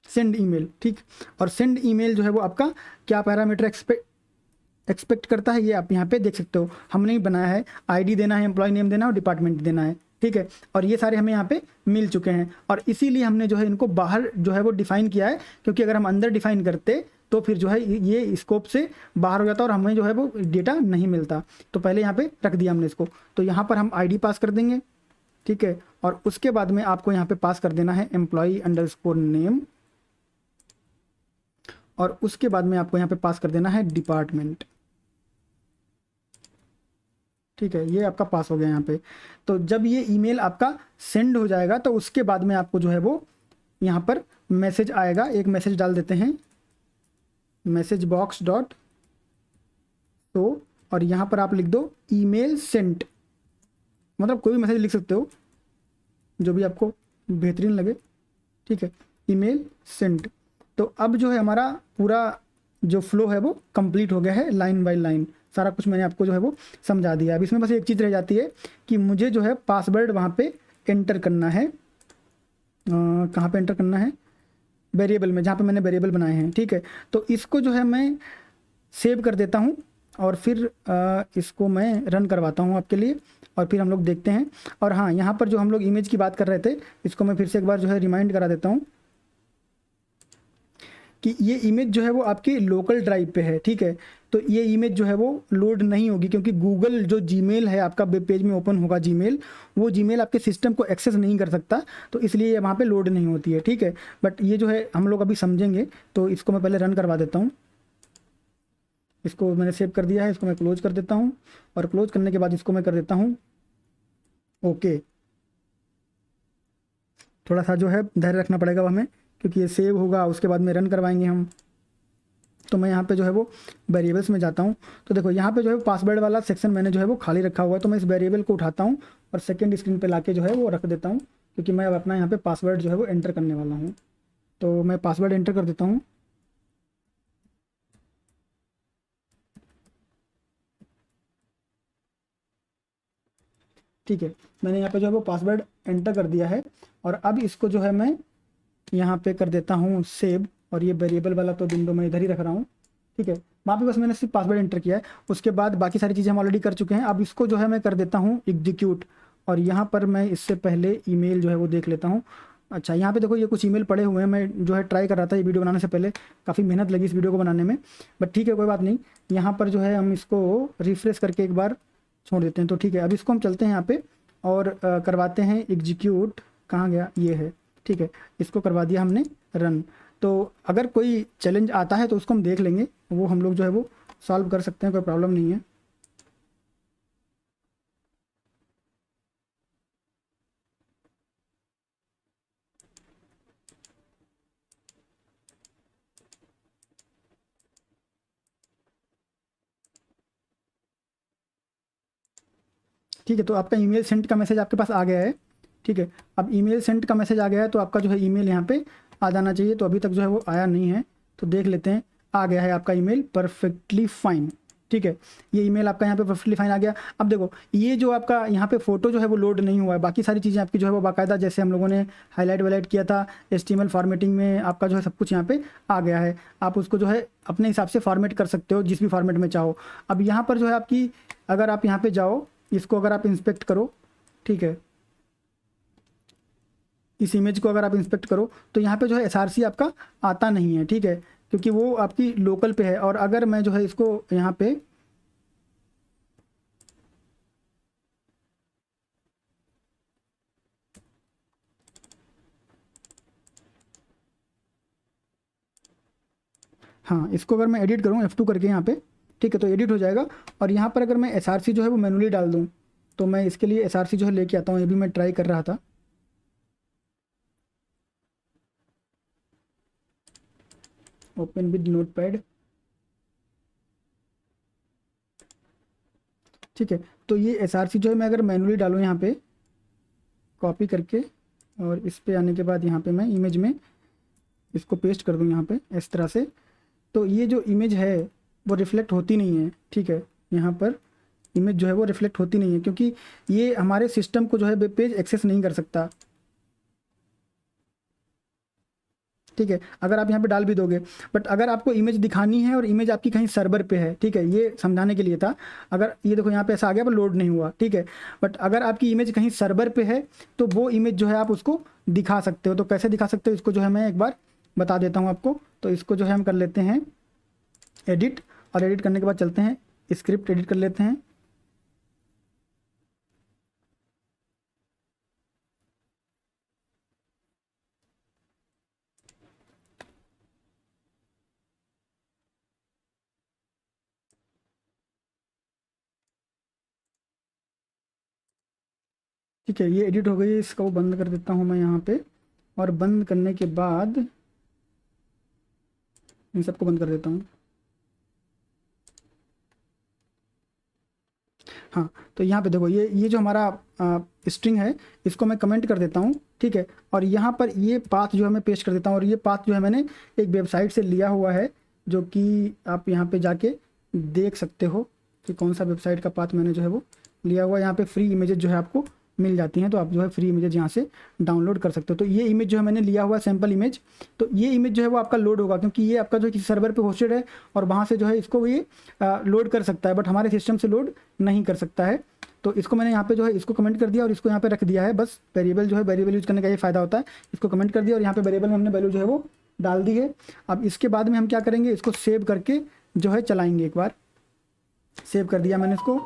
सेंड ईमेल, ठीक। और सेंड ईमेल जो है वो आपका क्या पैरामीटर एक्सपेक्ट करता है ये आप यहाँ पे देख सकते हो। हमने ही बनाया है, ID देना है, एम्प्लॉय नेम देना है और डिपार्टमेंट देना है, ठीक है। और ये सारे हमें यहाँ पे मिल चुके हैं और इसीलिए हमने जो है इनको बाहर जो है वो डिफाइन किया है, क्योंकि अगर हम अंदर डिफाइन करते तो फिर जो है ये स्कोप से बाहर हो जाता और हमें जो है वो डेटा नहीं मिलता। तो पहले यहाँ पे रख दिया हमने इसको। तो यहाँ पर हम आईडी पास कर देंगे, ठीक है। और उसके बाद में आपको यहाँ पे पास कर देना है एम्प्लॉई_नेम और उसके बाद में आपको यहाँ पे पास कर देना है डिपार्टमेंट, ठीक है। ये आपका पास हो गया यहाँ पे। तो जब ये ईमेल आपका सेंड हो जाएगा तो उसके बाद में आपको जो है वो यहाँ पर मैसेज आएगा। एक मैसेज डाल देते हैं, मैसेज बॉक्स डॉट तो, और यहाँ पर आप लिख दो ईमेल सेंट, मतलब कोई भी मैसेज लिख सकते हो जो भी आपको बेहतरीन लगे, ठीक है। Email sent. तो अब जो है हमारा पूरा जो फ्लो है वो कंप्लीट हो गया है, लाइन बाय लाइन सारा कुछ मैंने आपको जो है वो समझा दिया। अब इसमें बस एक चीज़ रह जाती है कि मुझे जो है पासवर्ड वहाँ पे एंटर करना है। कहाँ पे एंटर करना है? वेरिएबल में, जहाँ पे मैंने वेरिएबल बनाए हैं, ठीक है। तो इसको जो है मैं सेव कर देता हूँ और फिर इसको मैं रन करवाता हूँ आपके लिए और फिर हम लोग देखते हैं। और हाँ, यहाँ पर जो हम लोग इमेज की बात कर रहे थे, इसको मैं फिर से एक बार जो है रिमाइंड करा देता हूँ कि ये इमेज जो है वो आपकी लोकल ड्राइव पे है, ठीक है। तो ये इमेज जो है वो लोड नहीं होगी, क्योंकि गूगल जो जीमेल है आपका वेब पेज में ओपन होगा जीमेल, वो जीमेल आपके सिस्टम को एक्सेस नहीं कर सकता, तो इसलिए ये वहाँ पे लोड नहीं होती है, ठीक है। बट ये जो है हम लोग अभी समझेंगे, तो इसको मैं पहले रन करवा देता हूँ। इसको मैंने सेव कर दिया है, इसको मैं क्लोज कर देता हूँ और क्लोज करने के बाद इसको मैं कर देता हूँ ओके। थोड़ा सा जो है धैर्य रखना पड़ेगा हमें, क्योंकि ये सेव होगा उसके बाद में रन करवाएंगे हम। तो मैं यहाँ पे जो है वो वेरिएबल्स में जाता हूँ। तो देखो यहाँ पे जो है पासवर्ड वाला सेक्शन मैंने जो है वो खाली रखा हुआ है, तो मैं इस वेरिएबल को उठाता हूँ और सेकंड स्क्रीन पे लाके जो है वो रख देता हूँ, क्योंकि मैं अब अपना यहाँ पे पासवर्ड जो है वो एंटर करने वाला हूँ। तो मैं पासवर्ड एंटर कर देता हूँ। ठीक है, मैंने यहाँ पे जो है वो पासवर्ड एंटर कर दिया है और अब इसको जो है मैं यहाँ पे कर देता हूँ सेव। और ये वेरिएबल वाला तो विंडो मैं इधर ही रख रहा हूँ, ठीक है। वहाँ पे बस मैंने सिर्फ पासवर्ड एंटर किया है, उसके बाद बाकी सारी चीज़ें हम ऑलरेडी कर चुके हैं। अब इसको जो है मैं कर देता हूँ एग्जीक्यूट और यहाँ पर मैं इससे पहले ईमेल जो है वो देख लेता हूँ। अच्छा, यहाँ पे देखो ये कुछ ईमेल पड़े हुए हैं, मैं जो है ट्राई कर रहा था ये वीडियो बनाने से पहले, काफ़ी मेहनत लगी इस वीडियो को बनाने में, बट ठीक है कोई बात नहीं। यहाँ पर जो है हम इसको रिफ्रेश करके एक बार छोड़ देते हैं। तो ठीक है, अब इसको हम चलते हैं यहाँ पे और करवाते हैं एग्जीक्यूट। कहाँ गया? ये है, ठीक है। इसको करवा दिया हमने रन। तो अगर कोई चैलेंज आता है तो उसको हम देख लेंगे, वो हम लोग जो है वो सॉल्व कर सकते हैं, कोई प्रॉब्लम नहीं है। ठीक है, तो आपका ईमेल सेंड का मैसेज आपके पास आ गया है, ठीक है। अब ईमेल सेंड का मैसेज आ गया है तो आपका जो है ईमेल यहाँ पे आ जाना चाहिए। तो अभी तक जो है वो आया नहीं है, तो देख लेते हैं। आ गया है आपका ईमेल परफेक्टली फाइन, ठीक है। ये ईमेल आपका यहाँ पे परफेक्टली फाइन आ गया। अब देखो ये जो आपका यहाँ पे फोटो जो है वो लोड नहीं हुआ है, बाकी सारी चीज़ें आपकी जो है वो बाकायदा जैसे हम लोगों ने हाईलाइट वाईलाइट किया था HTML फॉर्मेटिंग में, आपका जो है सब कुछ यहाँ पे आ गया है। आप उसको जो है अपने हिसाब से फॉर्मेट कर सकते हो जिस भी फॉर्मेट में चाहो। अब यहाँ पर जो है आपकी, अगर आप यहाँ पे जाओ, इसको अगर आप इंस्पेक्ट करो, ठीक है, इस इमेज को अगर आप इंस्पेक्ट करो तो यहाँ पे जो है SRC आपका आता नहीं है, ठीक है, क्योंकि वो आपकी लोकल पे है। और अगर मैं जो है इसको यहाँ पे हाँ, इसको अगर मैं एडिट करूँ F2 करके यहाँ पे, ठीक है, तो एडिट हो जाएगा। और यहाँ पर अगर मैं SRC जो है वो मैनुअली डाल दूँ, तो मैं इसके लिए SRC जो है लेके आता हूँ। ये भी मैं ट्राई कर रहा था। ओपन विद नोटपैड, ठीक है। तो ये SRC जो है मैं अगर मैनुअली डालूँ यहाँ पे कॉपी करके और इस पे आने के बाद यहाँ पे मैं इमेज में इसको पेस्ट कर दूँ यहाँ पे इस तरह से, तो ये जो इमेज है वो रिफ्लेक्ट होती नहीं है, ठीक है। यहाँ पर इमेज जो है वो रिफ्लेक्ट होती नहीं है, क्योंकि ये हमारे सिस्टम को जो है वेब पेज एक्सेस नहीं कर सकता। ठीक है, अगर आप यहाँ पे डाल भी दोगे। बट अगर आपको इमेज दिखानी है और इमेज आपकी कहीं सर्वर पे है, ठीक है, ये समझाने के लिए था। अगर ये देखो यहाँ पे ऐसा आ गया पर लोड नहीं हुआ, ठीक है, बट अगर आपकी इमेज कहीं सर्वर पे है तो वो इमेज जो है आप उसको दिखा सकते हो। तो कैसे दिखा सकते हो, इसको जो है मैं एक बार बता देता हूँ आपको। तो इसको जो है हम कर लेते हैं एडिट, और एडिट करने के बाद चलते हैं स्क्रिप्ट एडिट कर लेते हैं। ठीक है, ये एडिट हो गई, इसको बंद कर देता हूँ मैं यहाँ पे। और बंद करने के बाद इन सबको बंद कर देता हूँ। हाँ, तो यहाँ पे देखो ये जो हमारा स्ट्रिंग है इसको मैं कमेंट कर देता हूँ, ठीक है, और यहाँ पर ये पाथ जो है मैं पेस्ट कर देता हूँ। और ये पाथ जो है मैंने एक वेबसाइट से लिया हुआ है, जो कि आप यहाँ पे जाके देख सकते हो कि कौन सा वेबसाइट का पाथ मैंने जो है वो लिया हुआ है। यहाँ पे फ्री इमेजेस जो है आपको मिल जाती हैं, तो आप जो है फ्री इमेजेस यहाँ से डाउनलोड कर सकते हो। तो ये इमेज जो है मैंने लिया हुआ है सैम्पल इमेज, तो ये इमेज जो है वो आपका लोड होगा, क्योंकि ये आपका जो है किसी सर्वर पे होस्टेड है और वहाँ से जो है इसको ये लोड कर सकता है, बट हमारे सिस्टम से लोड नहीं कर सकता है। तो इसको मैंने यहाँ पे जो है इसको कमेंट कर दिया और इसको यहाँ पे रख दिया है। बस वेरिएबल जो है, वेरिएबल यूज करने का ये फ़ायदा होता है। इसको कमेंट कर दिया और यहाँ पे वेरिएबल में हमने वैल्यू जो है वो डाल दी है। अब इसके बाद में हम क्या करेंगे, इसको सेव करके जो है चलाएंगे। एक बार सेव कर दिया मैंने इसको,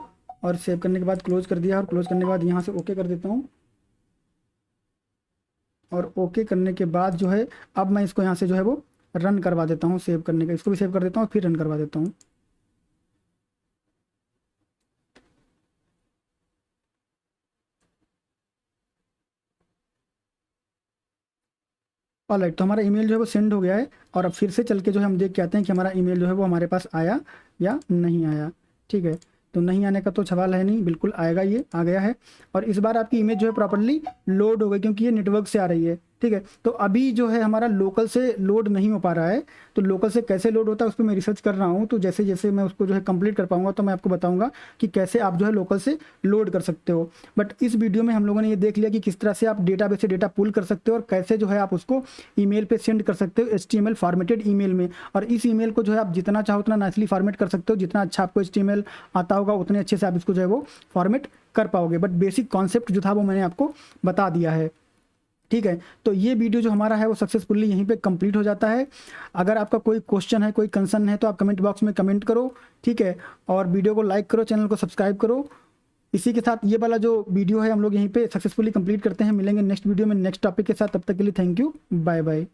और सेव करने के बाद क्लोज कर दिया, और क्लोज करने के बाद यहाँ से ओके कर देता हूँ। और ओके करने के बाद जो है अब मैं इसको यहाँ से जो है वो रन करवा देता हूँ। सेव करने का इसको भी सेव कर देता हूँ, फिर रन करवा देता हूँ। ऑलराइट, तो हमारा ईमेल जो है वो सेंड हो गया है। और अब फिर से चल के जो है हम देख के आते हैं कि हमारा ईमेल जो है वो हमारे पास आया या नहीं आया। ठीक है, तो नहीं आने का तो सवाल है नहीं, बिल्कुल आएगा, ये आ गया है। और इस बार आपकी इमेज जो है प्रॉपर्ली लोड हो गई, क्योंकि ये नेटवर्क से आ रही है। ठीक है, तो अभी जो है हमारा लोकल से लोड नहीं हो पा रहा है। तो लोकल से कैसे लोड होता है उस पर मैं रिसर्च कर रहा हूँ। तो जैसे जैसे मैं उसको जो है कंप्लीट कर पाऊंगा तो मैं आपको बताऊंगा कि कैसे आप जो है लोकल से लोड कर सकते हो। बट इस वीडियो में हम लोगों ने ये देख लिया कि किस तरह से आप डेटाबेस से डेटा पुल कर सकते हो और कैसे जो है आप उसको ईमेल पे सेंड कर सकते हो HTML फॉर्मेटेड ईमेल में। और इस ईमेल को जो है आप जितना चाहो उतना नाइसली फॉर्मेट कर सकते हो। जितना अच्छा आपको HTML आता होगा उतने अच्छे से आप इसको जो है वो फॉर्मेट कर पाओगे। बट बेसिक कॉन्सेप्ट जो था वो मैंने आपको बता दिया है। ठीक है, तो ये वीडियो जो हमारा है वो सक्सेसफुली यहीं पे कंप्लीट हो जाता है। अगर आपका कोई क्वेश्चन है, कोई कंसर्न है, तो आप कमेंट बॉक्स में कमेंट करो। ठीक है, और वीडियो को लाइक करो, चैनल को सब्सक्राइब करो। इसी के साथ ये वाला जो वीडियो है हम लोग यहीं पे सक्सेसफुली कंप्लीट करते हैं। मिलेंगे नेक्स्ट वीडियो में नेक्स्ट टॉपिक के साथ, तब तक के लिए थैंक यू, बाय बाय।